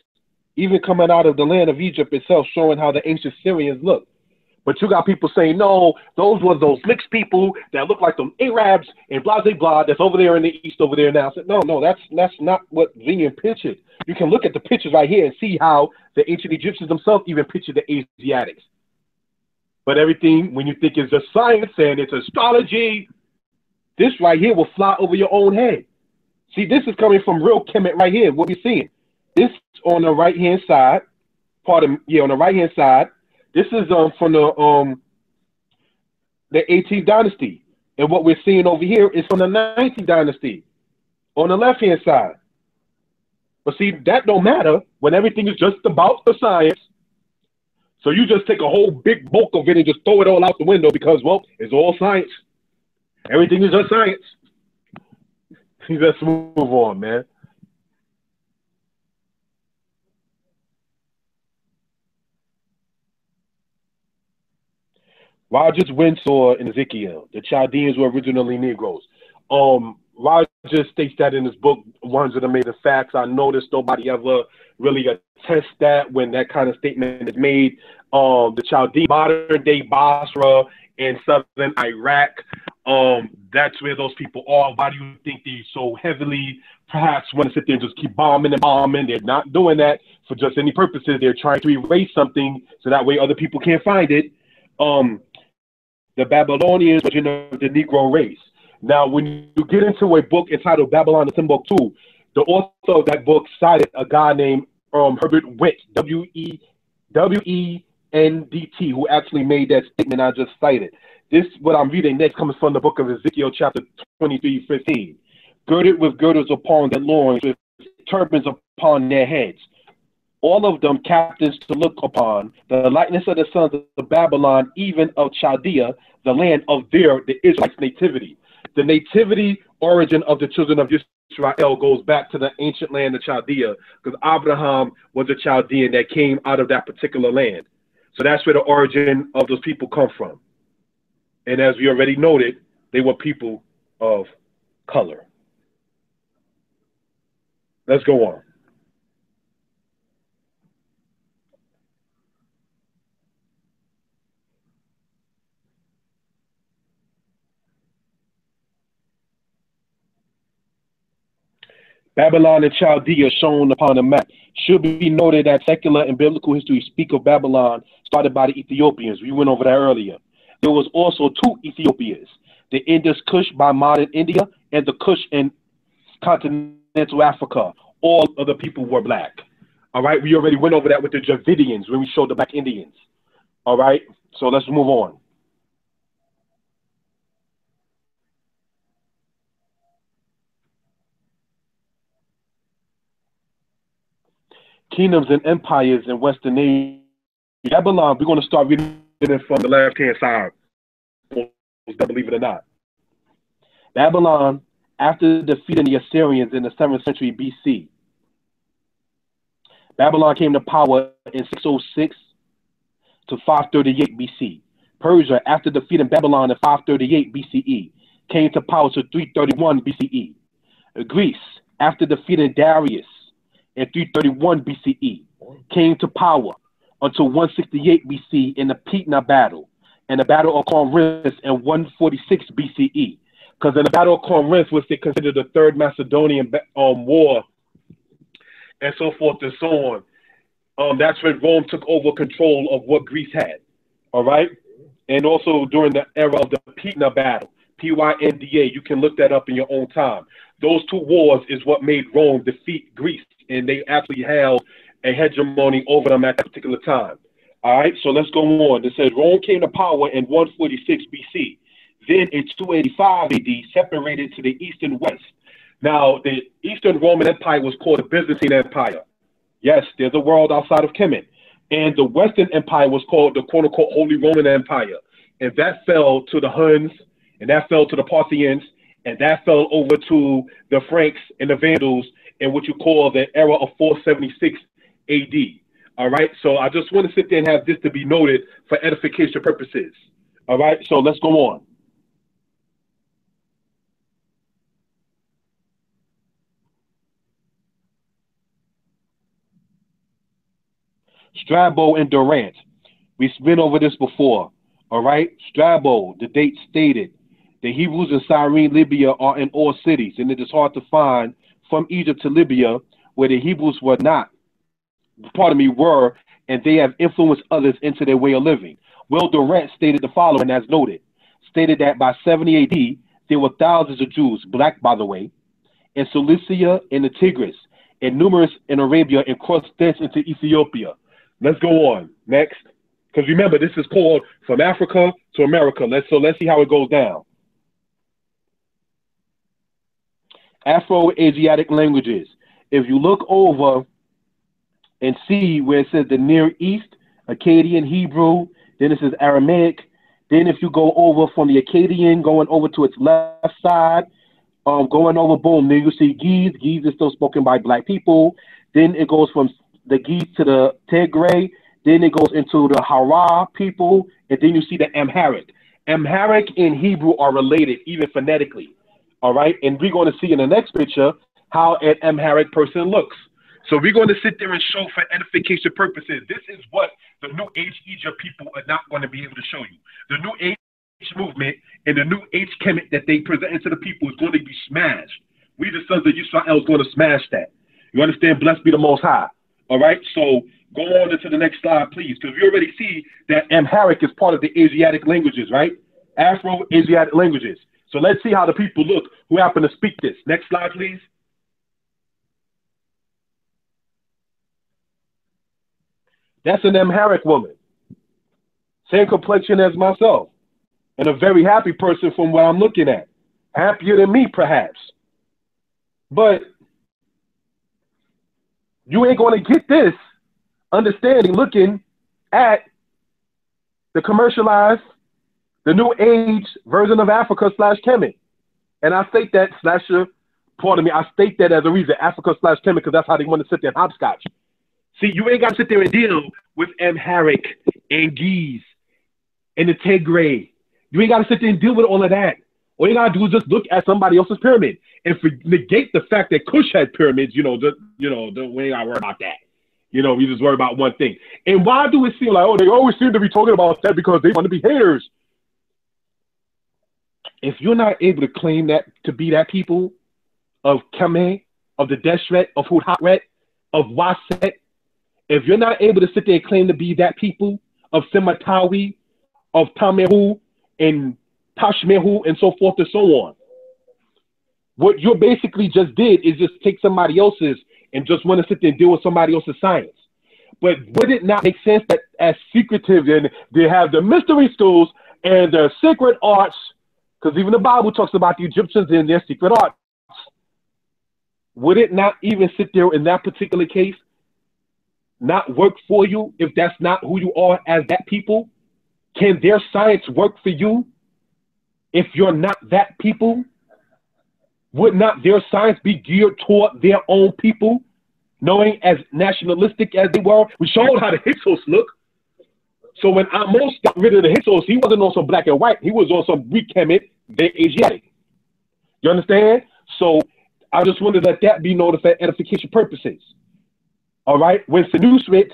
even coming out of the land of Egypt itself, showing how the ancient Syrians look. But you got people saying, no, those were those mixed people that look like them Arabs and blah, blah, blah, that's over there in the east over there now. I said, no, that's not what Zion pictured. You can look at the pictures right here and see how the ancient Egyptians themselves even pictured the Asiatics. But everything, when you think it's a science and it's astrology, this right here will fly over your own head. See, this is coming from real Kemet right here, what we're seeing. This on the right-hand side, on the right-hand side. This is from the the 18th dynasty. And what we're seeing over here is from the 19th dynasty on the left-hand side. But see, that don't matter when everything is just about the science. So you just take a whole big bulk of it and just throw it all out the window because, well, it's all science. Everything is just science. Let's move on, man. Rogers Windsor and Ezekiel. The Chaldeans were originally Negroes. Rogers states that in his book, Ones of the Amazing Facts. I noticed nobody ever really attests that when that kind of statement is made. The Chaldean, modern day Basra in southern Iraq, that's where those people are. Why do you think they so heavily perhaps want to sit there and just keep bombing and bombing? They're not doing that for just any purposes. They're trying to erase something so that way other people can't find it. The Babylonians were the Negro race. Now, when you get into a book entitled Babylon and Timbuktu, the author of that book cited a guy named Herbert Went, W-E-N-D-T, who actually made that statement I just cited. This, what I'm reading next, comes from the book of Ezekiel, chapter 23:15. Girded with girdles upon their loins, with turbans upon their heads. All of them captains to look upon, the likeness of the sons of Babylon, even of Chaldea, the land of the Israelites' nativity. The nativity origin of the children of Israel goes back to the ancient land of Chaldea, because Abraham was a Chaldean that came out of that particular land. So that's where the origin of those people come from. And as we already noted, they were people of color. Let's go on. Babylon and Chaldea shown upon the map. Should be noted that secular and biblical history speak of Babylon started by the Ethiopians. We went over that earlier. There was also two Ethiopias, the Indus Kush by modern India and the Kush in continental Africa. All of the people were black. All right, we already went over that with the Dravidians when we showed the black Indians. All right, so let's move on. Kingdoms and empires in Western Asia. Babylon, we're going to start reading it from the left-hand side, believe it or not. Babylon, after defeating the Assyrians in the 7th century BC, Babylon came to power in 606 to 538 BC. Persia, after defeating Babylon in 538 BCE, came to power to 331 BCE. Greece, after defeating Darius in 331 BCE, came to power until 168 BC in the Pydna battle and the Battle of Corinth in 146 BCE. Because in the Battle of Corinth was considered the Third Macedonian War and so forth and so on. That's when Rome took over control of what Greece had. All right? And also during the era of the Pydna battle, Pynda, you can look that up in your own time. Those two wars is what made Rome defeat Greece, and they actually held a hegemony over them at that particular time. All right, so let's go on. It says Rome came to power in 146 BC. Then in 285 AD, separated to the east and west. Now, the Eastern Roman Empire was called the Byzantine Empire. Yes, there's a world outside of Kemet. And the Western Empire was called the quote-unquote Holy Roman Empire. And that fell to the Huns, and that fell to the Parthians, and that fell over to the Franks and the Vandals in what you call the era of 476 AD. All right, so I just want to sit there and have this to be noted for edification purposes. All right, so let's go on. Strabo and Durant. We've been over this before. All right, Strabo, the date stated, the Hebrews in Cyrene, Libya are in all cities, and it is hard to find from Egypt to Libya where the Hebrews were, and they have influenced others into their way of living. Will Durant stated the following as noted, stated that by 70 AD, there were thousands of Jews, black by the way, in Cilicia and the Tigris, and numerous in Arabia and crossed thence into Ethiopia. Let's go on. Next. Because remember, this is called From Africa to America. Let's see how it goes down. Afro-Asiatic languages. If you look over and see where it says the Near East, Akkadian, Hebrew, then it says Aramaic. Then if you go over from the Akkadian, going over to its left side, going over, boom, then you see Ge'ez. Ge'ez is still spoken by black people. Then it goes from the Ge'ez to the Tigray. Then it goes into the Hara people. And then you see the Amharic. Amharic and Hebrew are related, even phonetically. All right? And we're going to see in the next picture how an Amharic person looks. So we're going to sit there and show for edification purposes. This is what the New Age Egypt people are not going to be able to show you. The New Age movement and the New Age Kemet that they present to the people is going to be smashed. We, the sons of Yisrael, is going to smash that. You understand? Blessed be the Most High. All right? So go on into the next slide, please, because we already see that Amharic is part of the Asiatic languages, right? Afro-Asiatic languages. So let's see how the people look who happen to speak this. Next slide, please. That's an Amharic woman. Same complexion as myself. And a very happy person from what I'm looking at. Happier than me, perhaps. But you ain't going to get this understanding looking at the commercialized, the New Age version of Africa / Kemet. And I state that I state that as a reason, Africa / Kemet, because that's how they want to sit there and hopscotch. See, you ain't got to sit there and deal with Amharic and Ge'ez and the Tigray. You ain't got to sit there and deal with all of that. All you got to do is just look at somebody else's pyramid and negate the fact that Kush had pyramids. We ain't got to worry about that. We just worry about one thing. And why do it seem like, they always seem to be talking about that because they want to be haters? If you're not able to claim that to be that people of Kemet, of the Deshret, of Huthatret, of Waset, if you're not able to sit there and claim to be that people of Sematawi, of Tamehu, and Tashmehu, and so forth and so on, what you basically just did is just take somebody else's and just want to sit there and deal with somebody else's science. But would it not make sense that as secretive, and they have the mystery schools and the secret arts, because even the Bible talks about the Egyptians and their secret arts, would it not even sit there in that particular case not work for you if that's not who you are as that people? Can their science work for you if you're not that people? Would not their science be geared toward their own people, knowing as nationalistic as they were? We showed how the Hyksos look. So when Amos got rid of the Hyksos, he wasn't on some black and white. He was on some Greek Kemet, they're Asiatic. You understand? So I just wanted to let that be known for edification purposes. All right? When Senusret,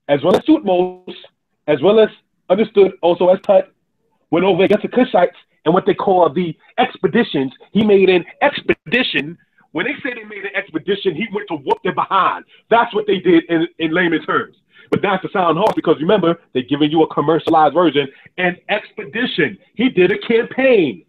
as well as Thutmose, as well as understood also as Tut, went over against the Cushites and what they call the expeditions, he made an expedition. When they say they made an expedition, he went to whoop their behind. That's what they did in layman terms. But that's to sound harsh because remember, they're giving you a commercialized version. An expedition. He did a campaign.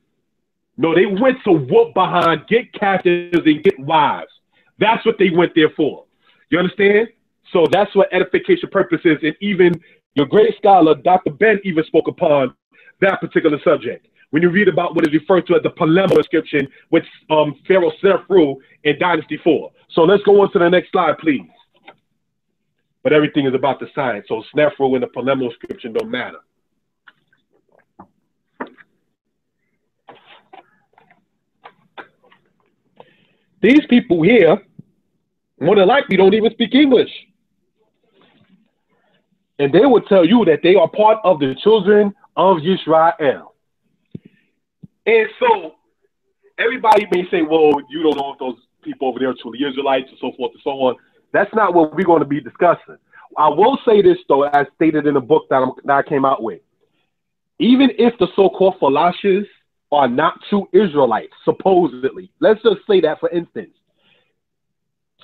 No, they went to whoop behind, get captives, and get wives. That's what they went there for. You understand? So that's what edification purposes. And even your great scholar, Dr. Ben, even spoke upon that particular subject. When you read about what is referred to as the Polemo inscription with Pharaoh Sneferu in Dynasty 4. So let's go on to the next slide, please. But everything is about the science. So Sneferu and the Polemo inscription don't matter. These people here, more than likely, don't even speak English. And they will tell you that they are part of the children of Yisrael. And so everybody may say, well, you don't know if those people over there are truly Israelites and so forth and so on. That's not what we're going to be discussing. I will say this, though, as stated in the book that I came out with. Even if the so-called Falashas are not true Israelites, supposedly, let's just say that, for instance,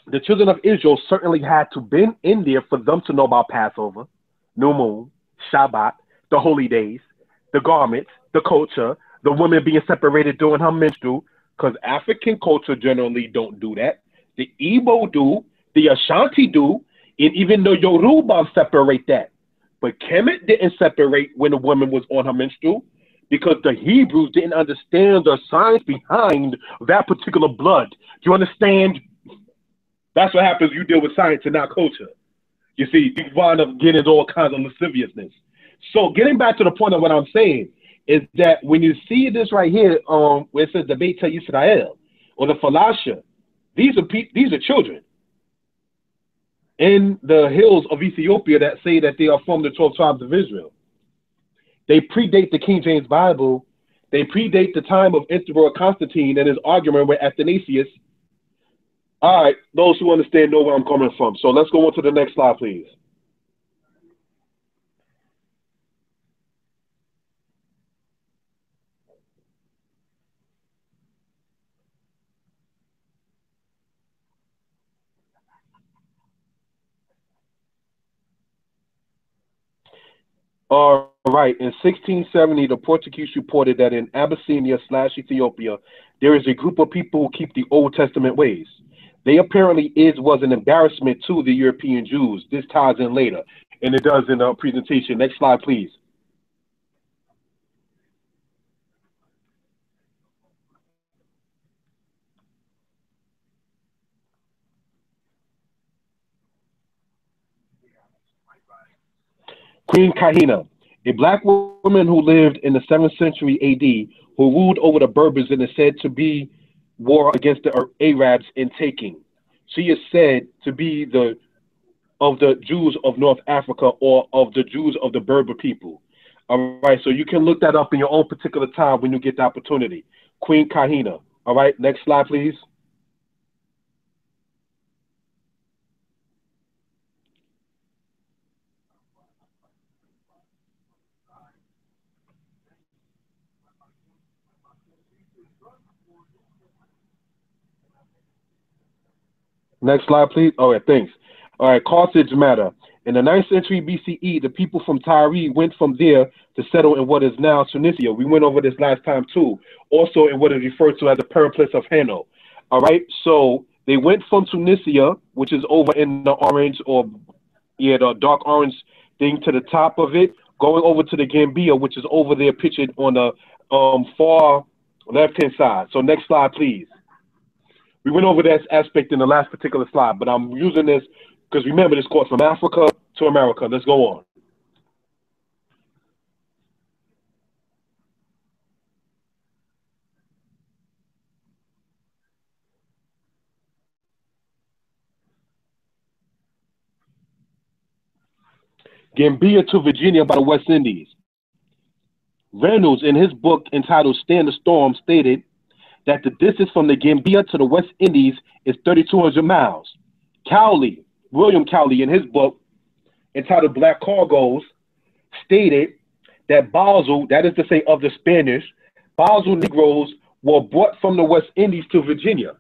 the children of Israel certainly had to been in there for them to know about Passover, New Moon, Shabbat, the holy days, the garments, the culture, the woman being separated during her menstrual, because African culture generally don't do that. The Igbo do, the Ashanti do, and even the Yoruba separate that. But Kemet didn't separate when the woman was on her menstrual because the Hebrews didn't understand the science behind that particular blood. Do you understand? That's what happens when you deal with science and not culture. You see, you wind up getting into all kinds of lasciviousness. So getting back to the point of what I'm saying is that when you see this right here, where it says the Beit Yisrael or the Falasha, these are children in the hills of Ethiopia that say that they are from the 12 tribes of Israel. They predate the King James Bible. They predate the time of Emperor Constantine and his argument with Athanasius. All right, those who understand know where I'm coming from. So let's go on to the next slide, please. All right. In 1670, the Portuguese reported that in Abyssinia/Ethiopia, there is a group of people who keep the Old Testament ways. They apparently was an embarrassment to the European Jews. This ties in later, and it does in the presentation. Next slide, please. Queen Kahina, a black woman who lived in the 7th century AD, who ruled over the Berbers and is said to be war against the Arabs in taking. She is said to be of the Jews of North Africa or of the Jews of the Berber people. All right, so you can look that up in your own particular time when you get the opportunity. Queen Kahina. All right, next slide, please. Next slide, please. All right, thanks. All right, Carthage matter. In the 9th century BCE, the people from Tyre went from there to settle in what is now Tunisia. We went over this last time too. Also in what is referred to as the Periplus of Hanno. All right, so they went from Tunisia, which is over in the orange the dark orange thing to the top of it, going over to the Gambia, which is over there pictured on the far left-hand side. So next slide, please. We went over that aspect in the last particular slide, but I'm using this because remember, this goes from Africa to America. Let's go on. Gambia to Virginia by the West Indies. Reynolds, in his book entitled Stand the Storm, stated that the distance from the Gambia to the West Indies is 3,200 miles. Cowley, William Cowley, in his book entitled Black Cargoes, stated that Basel, that is to say of the Spanish, Basel Negroes were brought from the West Indies to Virginia,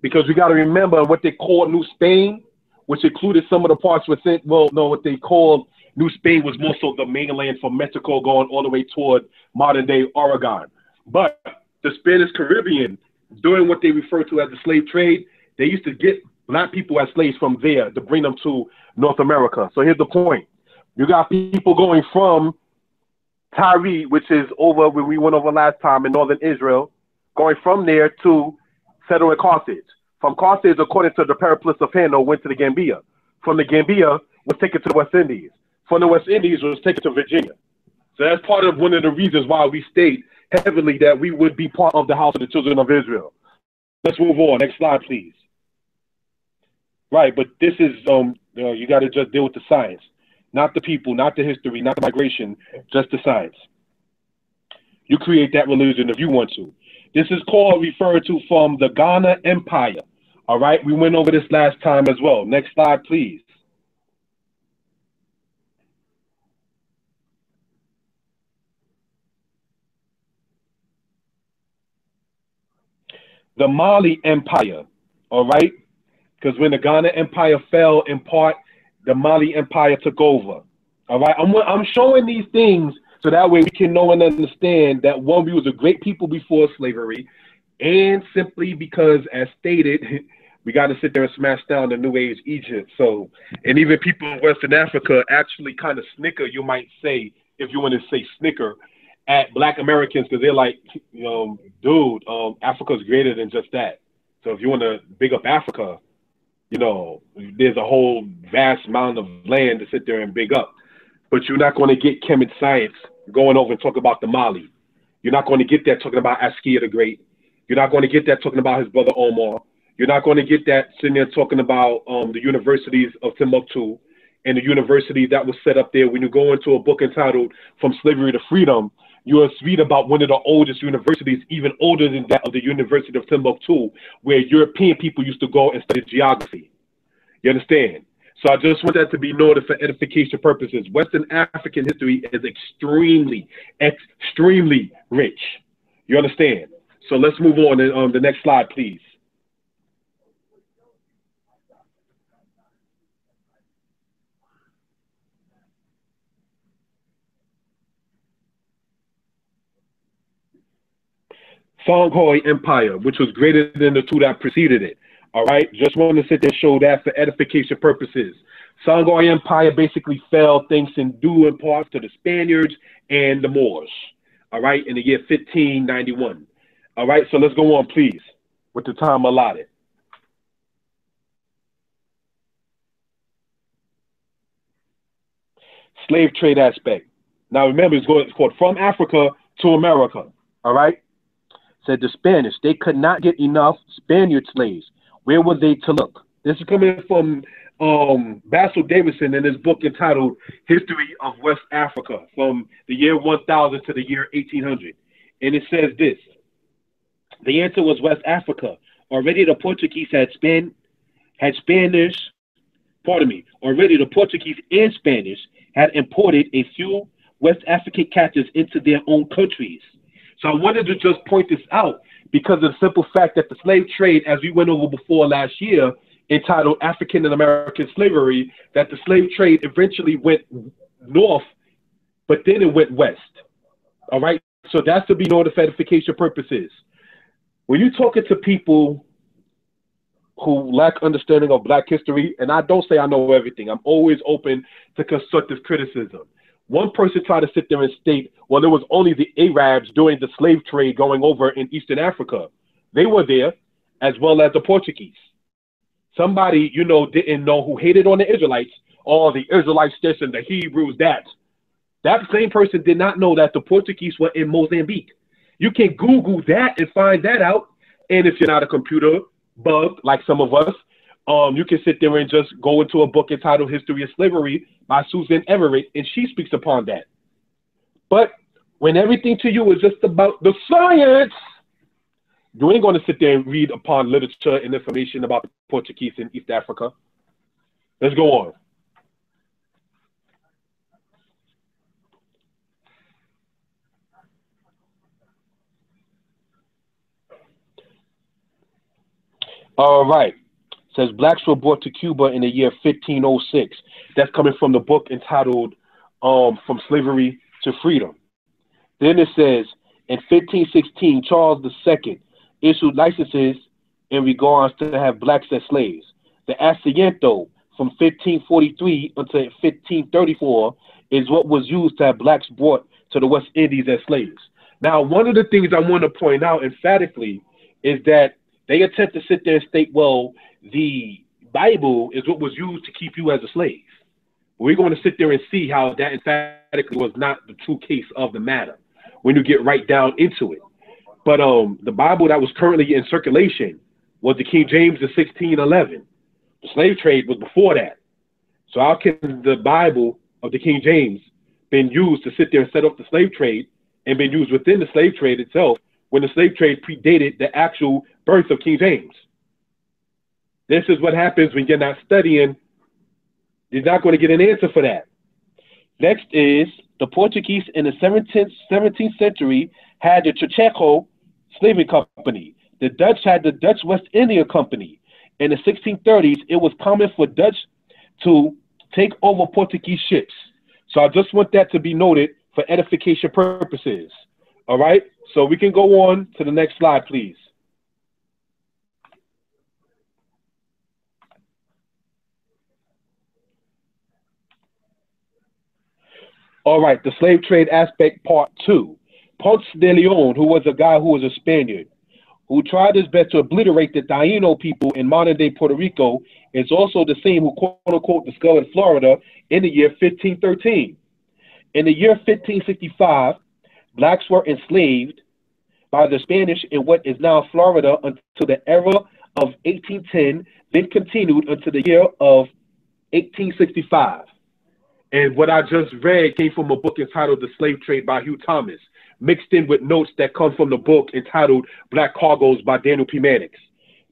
because we got to remember what they called New Spain, which included some of the parts within, what they called New Spain was more so the mainland from Mexico going all the way toward modern day Oregon. But the Spanish Caribbean, doing what they refer to as the slave trade, they used to get black people as slaves from there to bring them to North America. So here's the point. You got people going from Tyre, which is over where we went over last time in northern Israel, going from there to settle in Carthage. From Carthage, according to the Periplus of Hanno, went to the Gambia. From the Gambia, was taken to the West Indies. From the West Indies, was taken to Virginia. So that's part of one of the reasons why we state heavily that we would be part of the house of the children of Israel. Let's move on. Next slide, please. Right, but this is, you got to just deal with the science, not the people, not the history, not the migration, just the science. You create that religion if you want to. This is called, referred to from the Ghana Empire. All right, we went over this last time as well. Next slide, please. The Mali Empire, all right? Because when the Ghana Empire fell in part, the Mali Empire took over. All right, I'm showing these things so that way we can know and understand that one, we was a great people before slavery, and simply because, as stated, We got to sit there and smash down the New Age Egypt. So, and even people in Western Africa actually kind of snicker, you might say, if you want to say snicker, at Black Americans because they're like, dude, Africa's greater than just that. So if you want to big up Africa, there's a whole vast amount of land to sit there and big up. But you're not going to get Kemet Science going over and talk about the Mali. You're not going to get that talking about Askia the Great. You're not going to get that talking about his brother Omar. You're not going to get that sitting there talking about the universities of Timbuktu and the university that was set up there. When you go into a book entitled From Slavery to Freedom, you'll read about one of the oldest universities, even older than that of the University of Timbuktu, where European people used to go and study geography. You understand? So I just want that to be noted for edification purposes. Western African history is extremely, extremely rich. You understand? So let's move on to the next slide, please. Songhai Empire, which was greater than the two that preceded it. All right, just want to sit there and show that for edification purposes. Songhai Empire basically fell thanks in due in part to the Spaniards and the Moors. All right, in the year 1591. All right, so let's go on, please, with the time allotted. Slave trade aspect. Now remember, it's called From Africa to America. All right. Said the Spanish, they could not get enough Spaniard slaves. Where were they to look? This is coming from Basil Davidson in his book entitled History of West Africa from the year 1000 to the year 1800. And it says this. The answer was West Africa. Already the Portuguese already the Portuguese and Spanish had imported a few West African captives into their own countries. So I wanted to just point this out because of the simple fact that the slave trade, as we went over before last year, entitled African and American Slavery, that the slave trade eventually went north, but then it went west. All right? So that's to be noted for edification purposes. When you're talking to people who lack understanding of Black history, and I don't say I know everything, I'm always open to constructive criticism. One person tried to sit there and state, well, there was only the Arabs during the slave trade going over in Eastern Africa. They were there, as well as the Portuguese. Somebody, didn't know who hated on the Israelites, or the Israelites this and the Hebrews that. That same person did not know that the Portuguese were in Mozambique. You can Google that and find that out. And if you're not a computer bug like some of us, you can sit there and just go into a book entitled History of Slavery by Susan Everett, and she speaks upon that. But when everything to you is just about the science, you ain't going to sit there and read upon literature and information about the Portuguese in East Africa. Let's go on. All right. Says blacks were brought to Cuba in the year 1506. That's coming from the book entitled From Slavery to Freedom. Then it says in 1516, Charles II issued licenses in regards to have blacks as slaves. The asiento from 1543 until 1534 is what was used to have blacks brought to the West Indies as slaves. Now, one of the things I want to point out emphatically is that they attempt to sit there and state, well, the Bible is what was used to keep you as a slave. We're going to sit there and see how that emphatically was not the true case of the matter when you get right down into it. But the Bible that was currently in circulation was the King James of 1611. The slave trade was before that. So how can the Bible of the King James been used to sit there and set up the slave trade and been used within the slave trade itself when the slave trade predated the actual birth of King James? This is what happens when you're not studying. You're not going to get an answer for that. Next is the Portuguese in the 17th century had the Chachaco Slaving Company. The Dutch had the Dutch West India Company. In the 1630s, it was common for Dutch to take over Portuguese ships. So I just want that to be noted for edification purposes. All right, so we can go on to the next slide, please. All right, the slave trade aspect, part two. Ponce de Leon, who was a guy who was a Spaniard, who tried his best to obliterate the Taino people in modern day Puerto Rico, is also the same who quote unquote discovered Florida in the year 1513. In the year 1565, blacks were enslaved by the Spanish in what is now Florida until the era of 1810, then continued until the year of 1865. And what I just read came from a book entitled The Slave Trade by Hugh Thomas, mixed in with notes that come from the book entitled Black Cargoes by Daniel P. Mannix.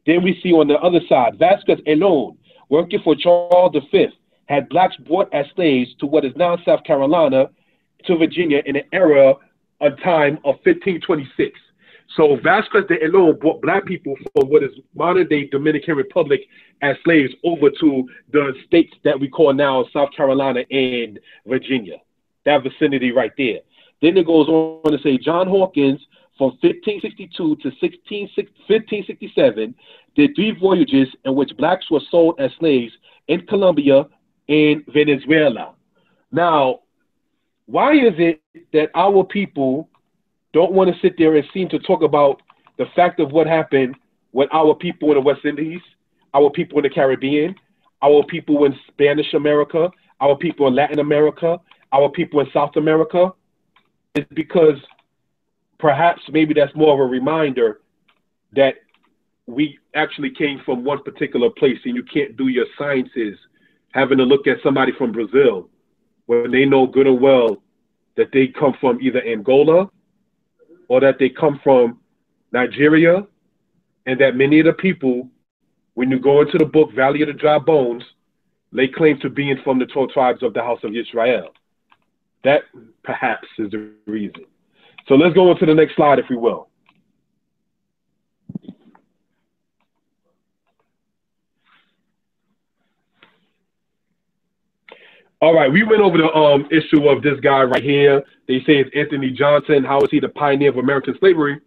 Then we see on the other side, Vasquez alone, working for Charles V, had blacks brought as slaves to what is now South Carolina to Virginia in an era, a time of 1526. So Vasquez de Elon brought black people from what is modern day Dominican Republic as slaves over to the states that we call now South Carolina and Virginia, that vicinity right there. Then it goes on to say John Hawkins from 1562 to 1567 did 3 voyages in which blacks were sold as slaves in Colombia and Venezuela. Now, why is it that our people don't want to sit there and seem to talk about the fact of what happened with our people in the West Indies, our people in the Caribbean, our people in Spanish America, our people in Latin America, our people in South America? It's because perhaps maybe that's more of a reminder that we actually came from one particular place, and you can't do your sciences having to look at somebody from Brazil when they know good and well that they come from either Angola or that they come from Nigeria, and that many of the people, when you go into the book Valley of the Dry Bones, lay claim to being from the 12 tribes of the house of Israel. That perhaps is the reason. So let's go on to the next slide, if we will. All right, we went over the issue of this guy right here. They say it's Anthony Johnson. How is he the pioneer of American slavery?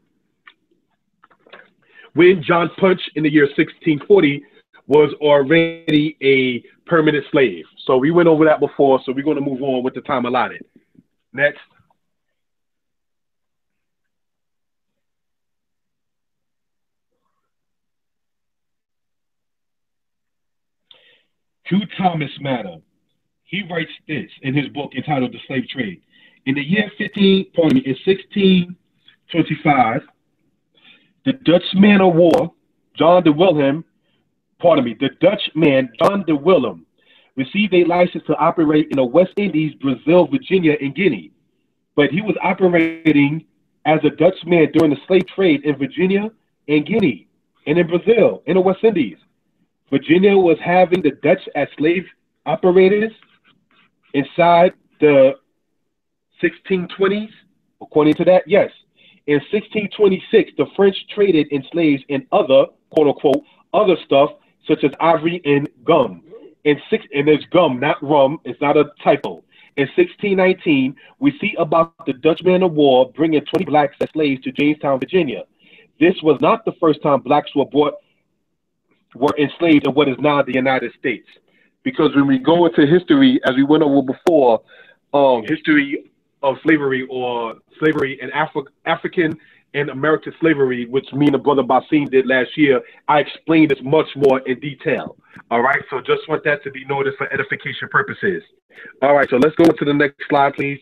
When John Punch in the year 1640 was already a permanent slave. So we went over that before, so we're going to move on with the time allotted. Next. Hugh Thomas matter. He writes this in his book entitled The Slave Trade. In the year 1625, the Dutchman of war, John de Willem, the Dutchman, John de Willem, received a license to operate in the West Indies, Brazil, Virginia, and Guinea. But he was operating as a Dutchman during the slave trade in Virginia and Guinea, and in Brazil, in the West Indies. Virginia was having the Dutch as slave operators inside the 1620s, according to that, yes. In 1626, the French traded in slaves and other, quote unquote, other stuff, such as ivory and gum. And there's gum, not rum, it's not a typo. In 1619, we see about the Dutchman of war bringing 20 blacks as slaves to Jamestown, Virginia. This was not the first time blacks were enslaved in what is now the United States. Because when we go into history, as we went over before, history of slavery or slavery and African and American slavery, which me and the brother Basim did last year, I explained this much more in detail. All right, so just want that to be noticed for edification purposes. All right, so let's go to the next slide, please.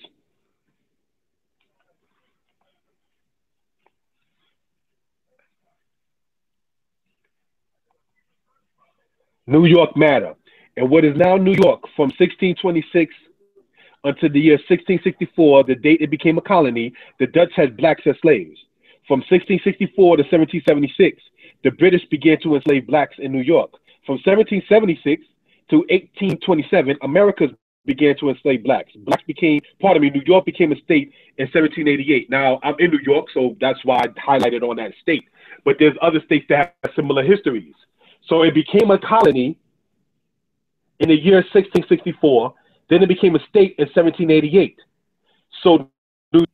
New York matter. And what is now New York from 1626 until the year 1664, the date it became a colony, the Dutch had blacks as slaves. From 1664 to 1776, the British began to enslave blacks in New York. From 1776 to 1827, Americans began to enslave blacks. New York became a state in 1788. Now, I'm in New York, so that's why I highlighted on that state. But there's other states that have similar histories. So it became a colony in the year 1664. Then it became a state in 1788. So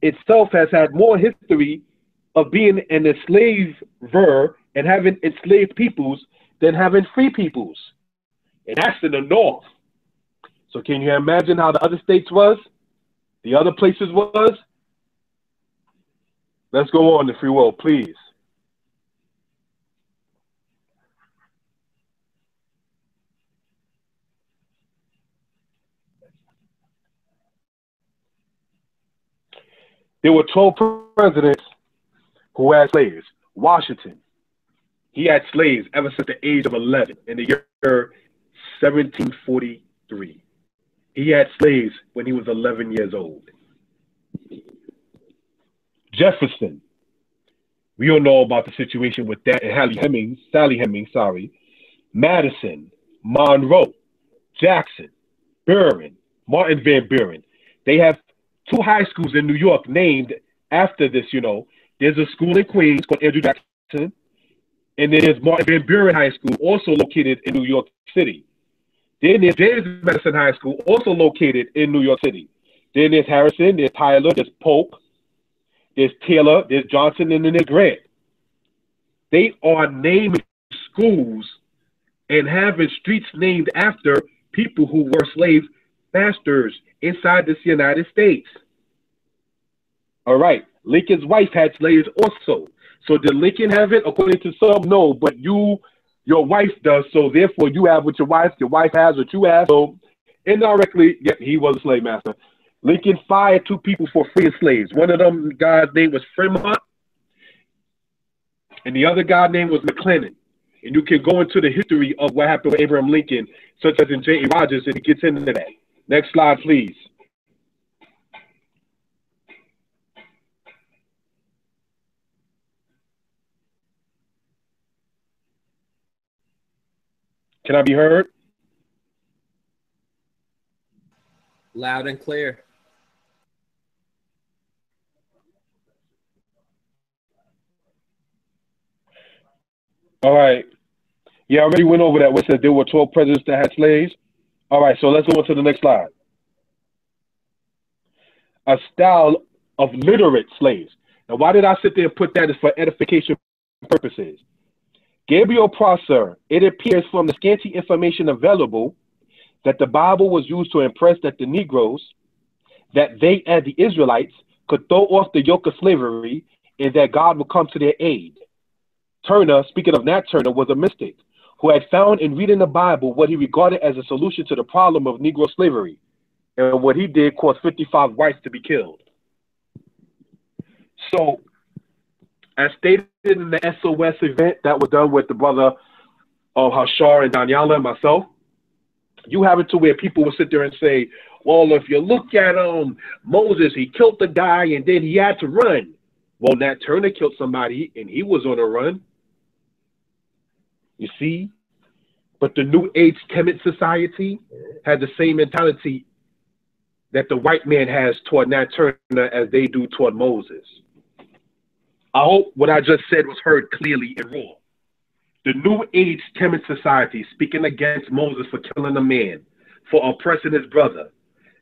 itself has had more history of being an enslaver and having enslaved peoples than having free peoples. And that's in the north. So can you imagine how the other states was? The other places was, let's go on the free will, please. There were 12 presidents who had slaves. Washington, he had slaves ever since the age of 11 in the year 1743. He had slaves when he was 11 years old. Jefferson, we all know about the situation with that, and Sally Hemings, sorry. Madison, Monroe, Jackson, Buren, Martin Van Buren. They have two high schools in New York named after this, you know. There's a school in Queens called Andrew Jackson, and then there's Martin Van Buren High School, also located in New York City. Then there's James Madison High School, also located in New York City. Then there's Harrison, there's Tyler, there's Polk, there's Taylor, there's Johnson, and then there's Grant. They are naming schools and having streets named after people who were slave masters inside this United States. All right. Lincoln's wife had slaves also. So did Lincoln have it? According to some, no. But your wife does. So therefore, you have what your wife has what you have. So indirectly, yeah, he was a slave master. Lincoln fired two people for freeing slaves. One of them guy's name was Fremont, and the other guy's name was McClellan. And you can go into the history of what happened with Abraham Lincoln, such as in J.E. Rogers, and it gets into that. Next slide, please. Can I be heard? Loud and clear. All right. Yeah, I already went over that. What said there were 12 presidents that had slaves. All right, so let's go on to the next slide. A style of literate slaves. Now, why did I sit there and put that as for edification purposes? Gabriel Prosser, it appears from the scanty information available that the Bible was used to impress that the Negroes, that they and the Israelites could throw off the yoke of slavery and that God would come to their aid. Turner, speaking of Nat Turner, was a mystic who had found in reading the Bible what he regarded as a solution to the problem of Negro slavery. And what he did caused 55 whites to be killed. So, as stated in the SOS event that was done with the brother of Hashar and Daniela and myself, you have it to where people will sit there and say, well, if you look at Moses, he killed the guy and then he had to run. Well, Nat Turner killed somebody and he was on a run. You see? But the New Age Kemet Society had the same mentality that the white man has toward Nat Turner as they do toward Moses. I hope what I just said was heard clearly and raw. The New Age Kemet Society, speaking against Moses for killing a man, for oppressing his brother,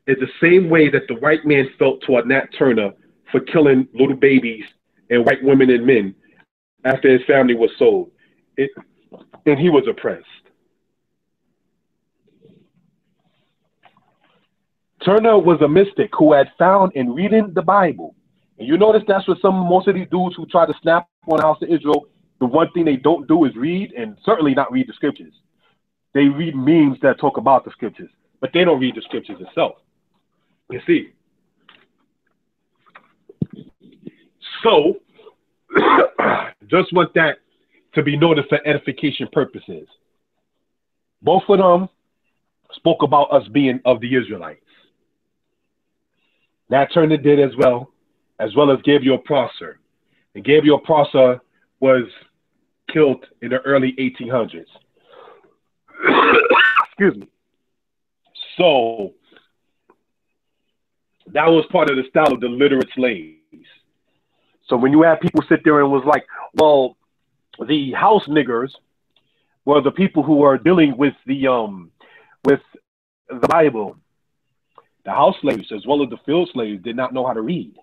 is the same way that the white man felt toward Nat Turner for killing little babies and white women and men after his family was sold. And he was oppressed. Turner was a mystic who had found in reading the Bible. And you notice that's what most of these dudes who try to snap on the house of Israel, the one thing they don't do is read, and certainly not read the scriptures. They read memes that talk about the scriptures, but they don't read the scriptures itself. You see? So, just want that to be noted for edification purposes. Both of them spoke about us being of the Israelites. Nat Turner did as well as Gabriel Prosser. And Gabriel Prosser was killed in the early 1800s. Excuse me. So that was part of the style of the literate slaves. So when you have people sit there and was like, well, the house niggers were the people who are dealing with the Bible. The house slaves, as well as the field slaves, did not know how to read.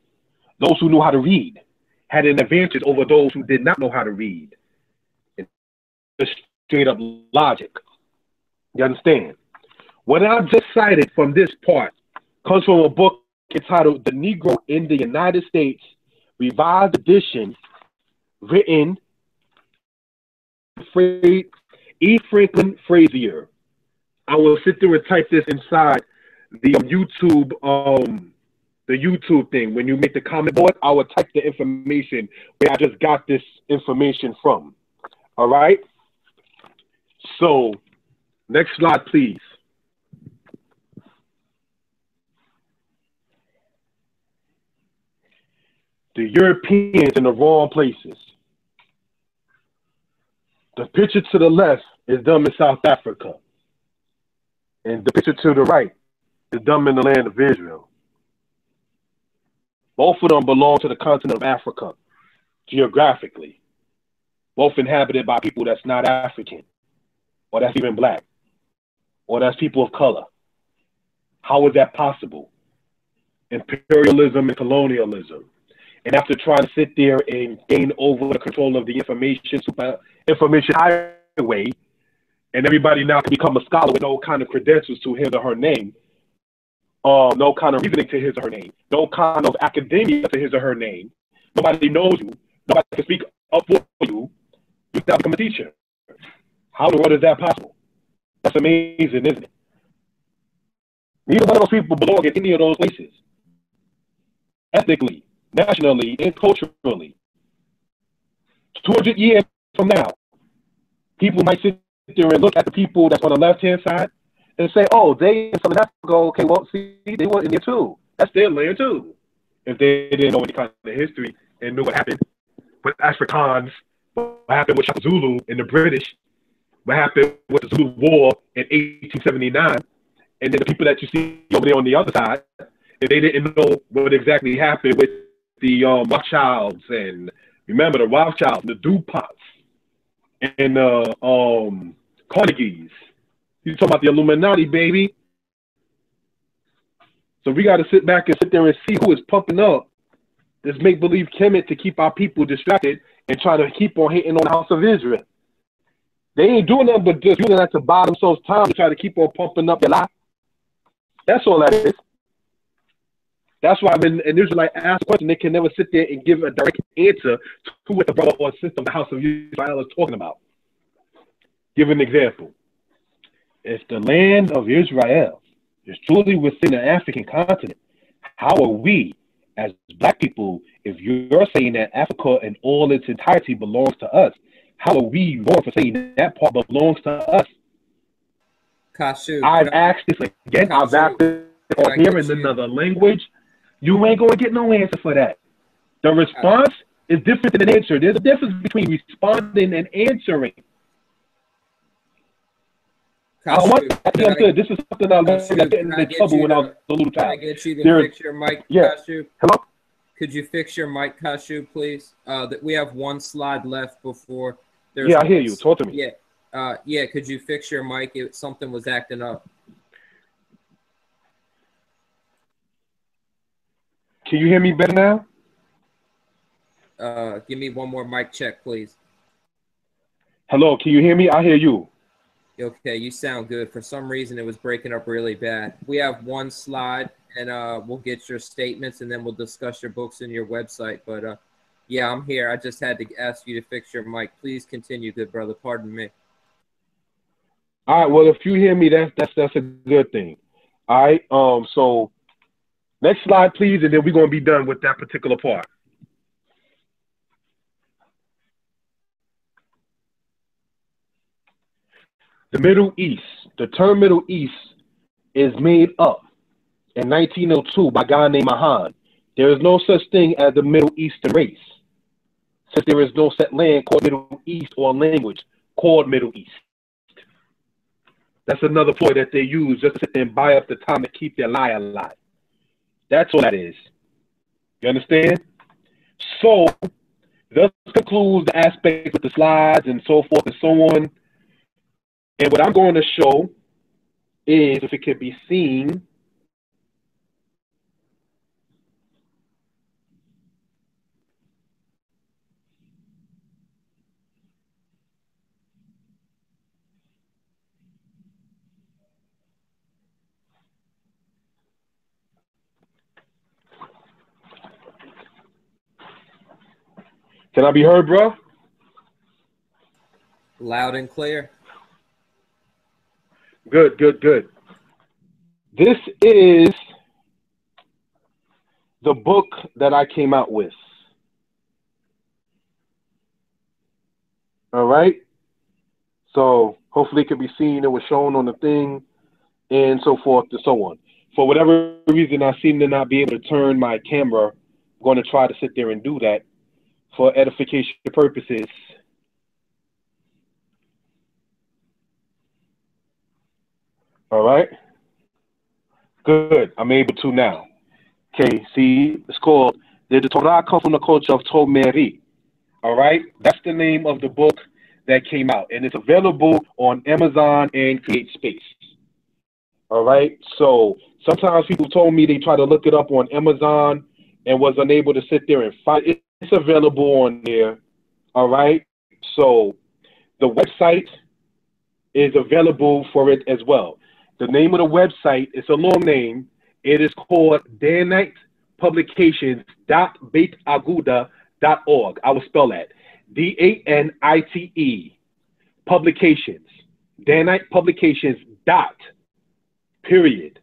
Those who knew how to read had an advantage over those who did not know how to read. It's straight up logic. You understand? What I've just cited from this part comes from a book entitled The Negro in the United States, Revised Edition, written E. Franklin Frazier. I will sit there and type this inside the YouTube thing. When you make the comment board, I will type the information where I just got this information from. All right. So, next slide, please. The Europeans in the wrong places. The picture to the left is them in South Africa. And the picture to the right is them in the land of Israel. Both of them belong to the continent of Africa, geographically. Both inhabited by people that's not African, or that's even black, or that's people of color. How is that possible? Imperialism and colonialism. And after trying to sit there and gain over the control of the information highway, and everybody now can become a scholar with no kind of credentials to his or her name, no kind of reasoning to his or her name, no kind of academia to his or her name. Nobody knows you. Nobody can speak up for you. You now become a teacher. How in the world is that possible? That's amazing, isn't it? Neither one of those people belong in any of those places. Ethnically, nationally, and culturally. 200 years from now, people might sit there and look at the people that's on the left-hand side and say, oh, they in Southern Africa, okay, well, see, they were in there too. That's their land too. If they didn't know any kind of history and knew what happened with Afrikaans, what happened with Shaka Zulu and the British, what happened with the Zulu War in 1879, and then the people that you see over there on the other side, if they didn't know what exactly happened with the Rothschilds, and remember the Rothschilds, the DuPonts, and the Carnegies. You talking about the Illuminati, baby. So we got to sit back and sit there and see who is pumping up this make-believe Kemet to keep our people distracted and try to keep on hating on the house of Israel. They ain't doing nothing but just using that to buy themselves time to try to keep on pumping up their lie. That's all that is. That's why when an Israelite asks a question, they can never sit there and give a direct answer to what the brother or sister of the house of Israel is talking about. Give an example. If the land of Israel is truly within the African continent, how are we, as black people, if you're saying that Africa in all its entirety belongs to us, how are we wrong for saying that part belongs to us? Kashu, I've asked this again. I've asked this on here in another language. You ain't going to get no answer for that. The response is different than an answer. There's a difference between responding and answering. This is something I learned at getting in trouble when I was a little child. Can I get you to fix your mic, Kashu? Hello? Could you fix your mic, Kashu, please? That we have one slide left before there's. Yeah, I hear you. Talk to me. Yeah. Could you fix your mic? Something was acting up. Can you hear me better now? Give me one more mic check, please. Hello, can you hear me? I hear you. Okay, you sound good. For some reason, it was breaking up really bad. We have one slide, and we'll get your statements, and then we'll discuss your books and your website. But yeah, I'm here. I just had to ask you to fix your mic. Please continue, good brother. Pardon me. All right. Well, if you hear me, that's a good thing. All right. So next slide, please, and then we're gonna be done with that particular part. The Middle East. The term Middle East is made up in 1902 by a guy named Mahan. There is no such thing as the Middle Eastern race, since there is no set land called Middle East or language called Middle East. That's another ploy that they use just to sit there and buy up the time to keep their lie alive. That's all that is. You understand? So, this concludes the aspect with the slides and so forth and so on. And what I'm going to show is, if it can be seen, Can I be heard, bro? Loud and clear. Good, good, good. This is the book that I came out with. All right. So hopefully it can be seen. It was shown on the thing and so forth and so on. For whatever reason, I seem to not be able to turn my camera. I'm going to try to sit there and do that for edification purposes. All right. Good. I'm able to now. Okay. See, it's called the Torah comes from the culture of Tomeri. All right. That's the name of the book that came out, and it's available on Amazon and CreateSpace. All right. So sometimes people told me they try to look it up on Amazon and was unable to sit there and find it. It's available on there. All right. So the website is available for it as well. The name of the website is a long name. It is called danitepublications.beitaguda.org. I will spell that. DANITE publications. Danite publications dot period.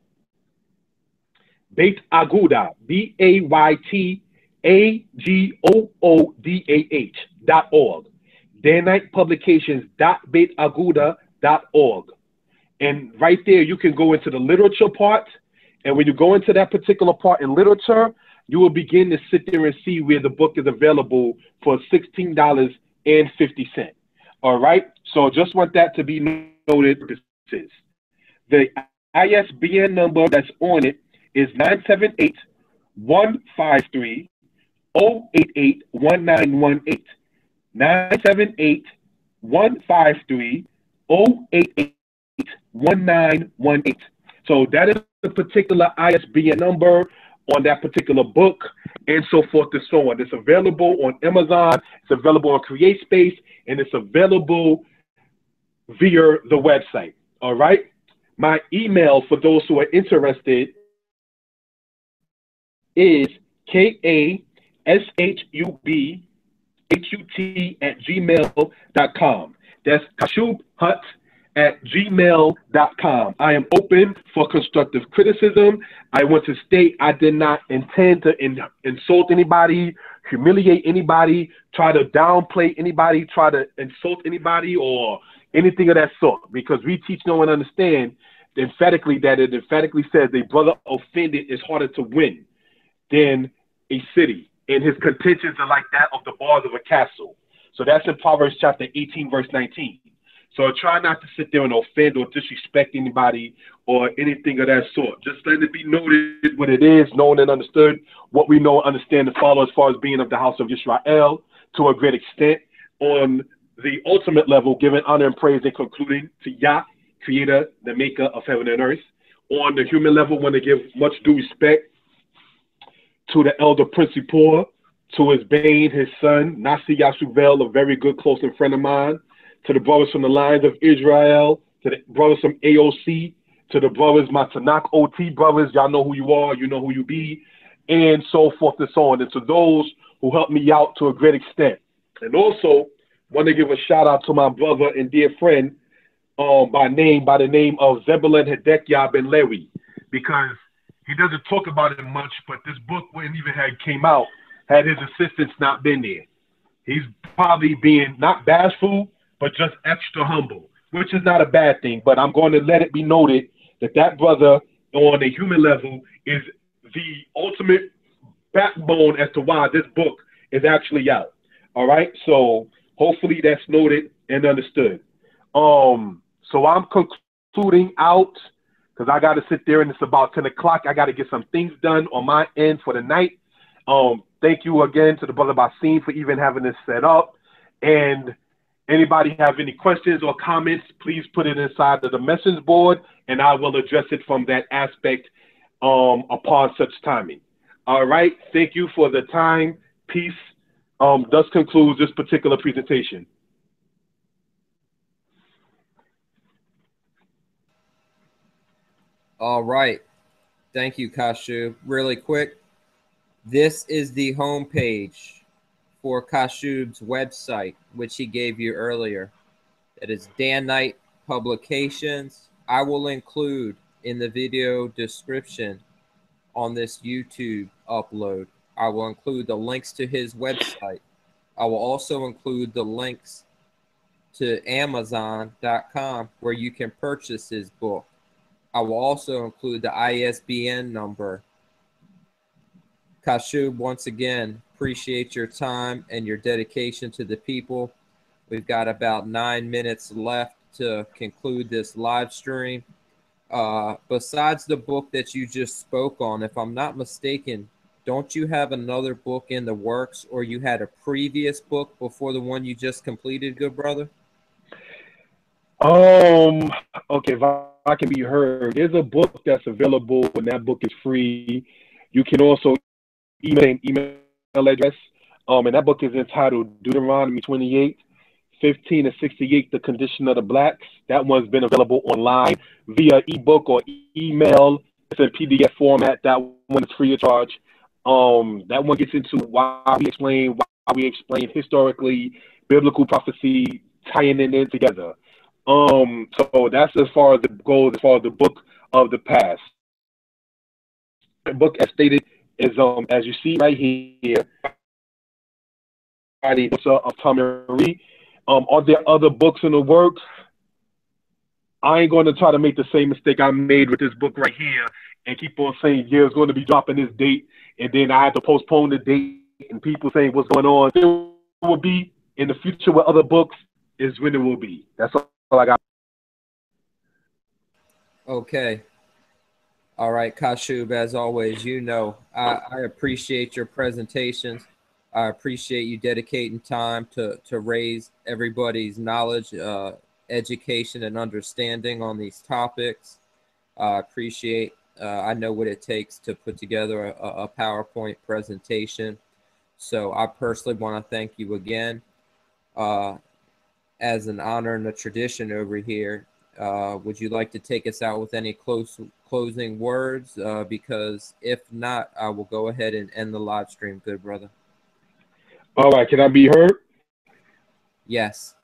Beit Aguda, BAYTAGOODAH.org. Danite publications.beitaguda.org. And right there, you can go into the literature part. And when you go into that particular part in literature, you will begin to sit there and see where the book is available for $16.50. All right. So just want that to be noted. The ISBN number that's on it is 978-153-088-1918. 978-153-088-1918. So that is the particular ISBN number on that particular book and so forth and so on. It's available on Amazon, it's available on CreateSpace, and it's available via the website. All right. My email for those who are interested is kashubhut@gmail.com. That's kashubhut@gmail.com. I am open for constructive criticism. I want to state I did not intend to insult anybody, humiliate anybody, try to downplay anybody, try to insult anybody or anything of that sort, because we teach, know, and understand emphatically that it emphatically says a brother offended is harder to win than a city, and his contentions are like that of the bars of a castle. So that's in Proverbs chapter 18, verse 19. So try not to sit there and offend or disrespect anybody or anything of that sort. Just let it be noted what it is, known and understood, what we know, understand, and follow as far as being of the house of Israel to a great extent. On the ultimate level, giving honor and praise and concluding to Yah, creator, the maker of heaven and earth. On the human level, want to give much due respect to the elder principal, to his Bane, his son, Nasi Yasuvel, a very good close and friend of mine, to the brothers from the lines of Israel, to the brothers from AOC, to the brothers, my Tanakh OT brothers, y'all know who you are, you know who you be, and so forth and so on. And to those who helped me out to a great extent. And also, want to give a shout out to my brother and dear friend by the name of Zebulon Hedekiah Ben Lewi, because he doesn't talk about it much, but this book wouldn't even have came out had his assistants not been there. He's probably being not bashful, but just extra humble, which is not a bad thing. But I'm going to let it be noted that that brother on a human level is the ultimate backbone as to why this book is actually out. All right. So hopefully that's noted and understood. So I'm concluding out because I got to sit there and it's about 10 o'clock. I got to get some things done on my end for the night. Thank you again to the brother Basim for even having this set up. And anybody have any questions or comments, please put it inside of the message board and I will address it from that aspect upon such timing. All right. Thank you for the time. Peace. Thus concludes this particular presentation. All right. Thank you, Kashu. Really quick. This is the homepage for Kashub's website, which he gave you earlier. That is Danite Publications. I will include in the video description on this YouTube upload, I will include the links to his website. I will also include the links to Amazon.com where you can purchase his book. I will also include the ISBN number. Kashub, once again, appreciate your time and your dedication to the people. We've got about 9 minutes left to conclude this live stream. Besides the book that you just spoke on, if I'm not mistaken, don't you have another book in the works, or you had a previous book before the one you just completed, good brother? Okay, if I can be heard, there's a book that's available, and that book is free. You can also email address. And that book is entitled Deuteronomy 28, 15 to 68, The Condition of the Blacks. That one's been available online via ebook or email. It's in PDF format. That one is free of charge. That one gets into why we explain historically biblical prophecy, tying it in together. So that's as far as it goes, as far as the book of the past. The book, as stated, is as you see right here, of Tommy Marie. Are there other books in the works? I ain't going to try to make the same mistake I made with this book right here and keep on saying, yeah, it's going to be dropping this date, and then I had to postpone the date, and people saying what's going on. It will be in the future with other books is when it will be. That's all I got. Okay. All right, Kashub, as always, you know, I appreciate your presentations. I appreciate you dedicating time to raise everybody's knowledge, education, and understanding on these topics. I appreciate, I know what it takes to put together a PowerPoint presentation. So I personally want to thank you again. As an honor and a tradition over here, would you like to take us out with any closing words? Because if not, I will go ahead and end the live stream, good brother. All right, can I be heard? Yes.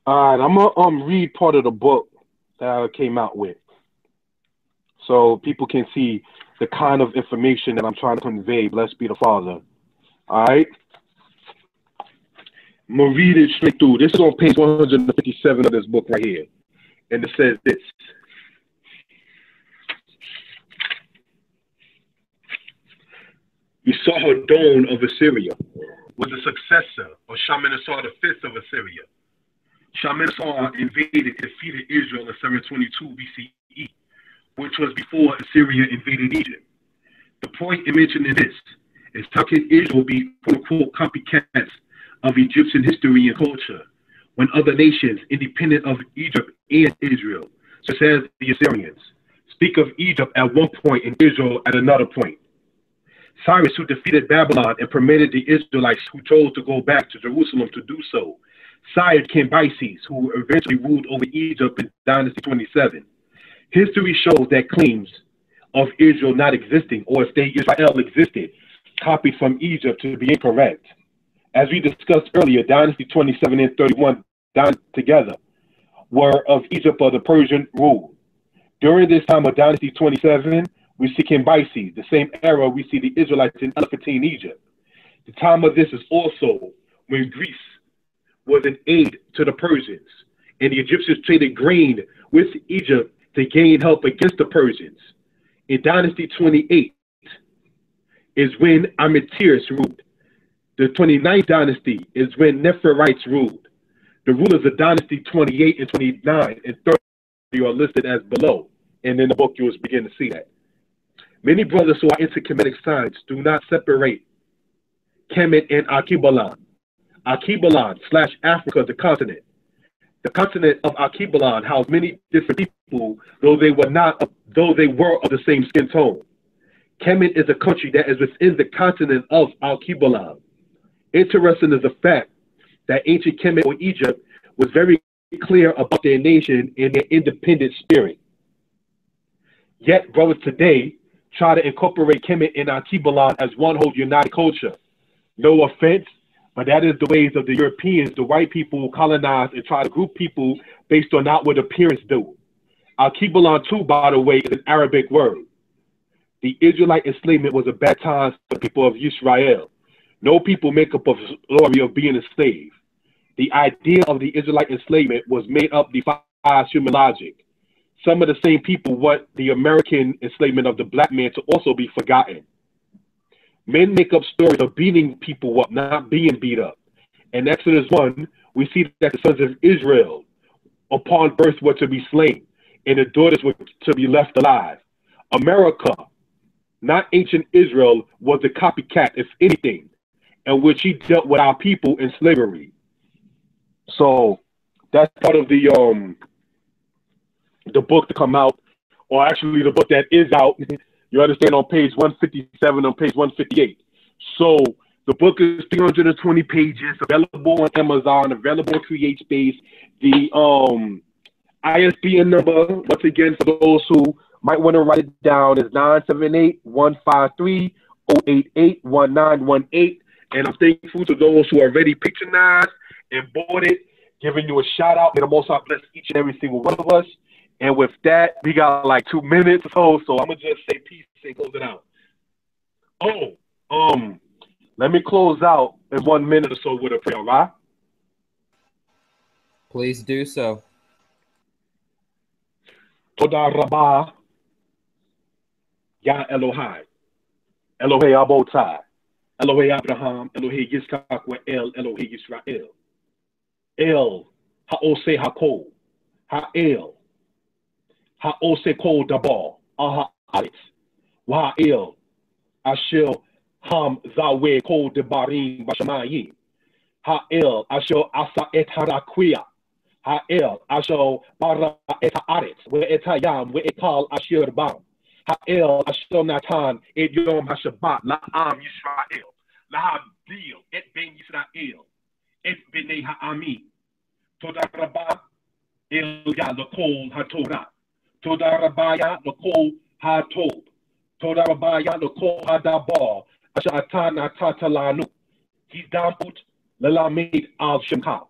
All right, I'm gonna read part of the book that I came out with, so people can see the kind of information that I'm trying to convey. Blessed be the Father. All right, I'm gonna read it straight through. This is on page 157 of this book right here, and it says this. Esarhaddon of Assyria was the successor of Shalmaneser V of Assyria. Shalmaneser invaded and defeated Israel in 722 BCE, which was before Assyria invaded Egypt. The point in mentioning this is how can Israel be quote-unquote copycats of Egyptian history and culture when other nations independent of Egypt and Israel, such as the Assyrians, speak of Egypt at one point and Israel at another point? Cyrus, who defeated Babylon and permitted the Israelites who chose to go back to Jerusalem to do so, sired Cambyses, who eventually ruled over Egypt in Dynasty 27. History shows that claims of Israel not existing, or state Israel existed, copied from Egypt, to be incorrect. As we discussed earlier, Dynasty 27 and 31 together were of Egypt or the Persian rule. During this time of Dynasty 27, we see Cambyses, the same era we see the Israelites in Elephantine, Egypt. The time of this is also when Greece was an aid to the Persians, and the Egyptians traded grain with Egypt to gain help against the Persians. In Dynasty 28 is when Ametiris ruled. The 29th dynasty is when Nepherites ruled. The rulers of Dynasty 28 and 29 and 30 are listed as below, and in the book you will begin to see that. Many brothers who are into Kemetic science do not separate Kemet and Alkebulan. Alkebulan / Africa, the continent. The continent of Alkebulan housed many different people, though they were of the same skin tone. Kemet is a country that is within the continent of Alkebulan. Interesting is the fact that ancient Kemet, or Egypt, was very clear about their nation and their independent spirit. Yet, brothers today try to incorporate Kemet and Atibalan as one whole united culture. No offense, but that is the ways of the Europeans, the white people who colonized and try to group people based on outward appearance do. Al-Kibalan too, by the way, is an Arabic word. The Israelite enslavement was a bad time for the people of Israel. No people make up a story of being a slave. The idea of the Israelite enslavement was made up defies human logic. Some of the same people want the American enslavement of the black man to also be forgotten. Men make up stories of beating people up, not being beat up. In Exodus 1, we see that the sons of Israel, upon birth, were to be slain, and the daughters were to be left alive. America, not ancient Israel, was the copycat, if anything, in which he dealt with our people in slavery. So that's part of the book to come out, or actually the book that is out. You understand, on page 157, on page 158. So the book is 320 pages, available on Amazon, available on CreateSpace. The ISBN number, once again, for those who might want to write it down, is 978-153-088-1918. And I'm thankful to those who already patronized and bought it, giving you a shout out. May the Most High bless each and every single one of us. And with that, we got like 2 minutes or so I'm gonna just say peace and close it out. Let me close out in 1 minute or so with a prayer, right? Please do so. Toda Rabbah, Ya Elohai, Elohei Abotai, Elohei Abraham, Elohei Yitzchak, Elohei Yisrael, El Haose Hakol, Ha'el, Haose Kol Dabar, Aha Alex, Wa'el, Ashel Ham Zawe Kol Debarim Bashamayim, Ha'el, Ashel Asa Et Haraquia, Ha'el, Ashel Bara Et Haaretz, We Etayam, We Etal Asher Bam, Ha'el, Ashel Natan, Et Yom HaShabbat, La'am Yisrael, La'abdil, Et Ben Yisrael, Et B'nei Ha'amim, Toda Rabbah, El Ya L'Kol HaTorah, Toda Rabbah L'Kol HaTob, Toda Rabbah L'Kol HaDabar, Asher Atana Tatalanu, Hidamput Lelamed Al Shemcha,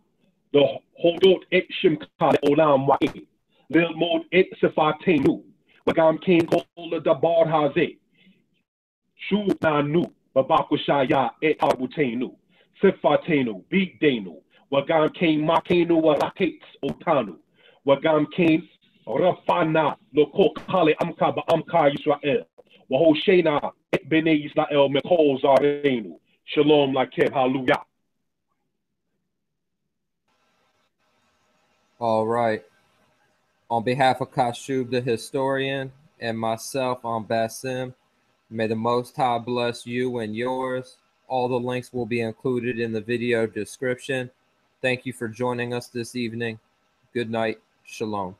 the Hodot Et Shemcha Olam Wa'e, Lilmod Et Sefatenu, Wagam King Kol Dabar Haze, Shu Nanu, Babakushaya Et Arbutenu, Sefatenu, Bigdenu, Wagam King Makenu Warakets Otanu, Wagam King Rafana, Lokok Hale Amka Amka Yisrael, Wahoshena Et Bene Yisrael Mekol Zarenu, Shalom Lakev, hallelujah. All right. On behalf of Kashub the historian and myself, I'm Basim. May the Most High bless you and yours. All the links will be included in the video description. Thank you for joining us this evening. Good night. Shalom.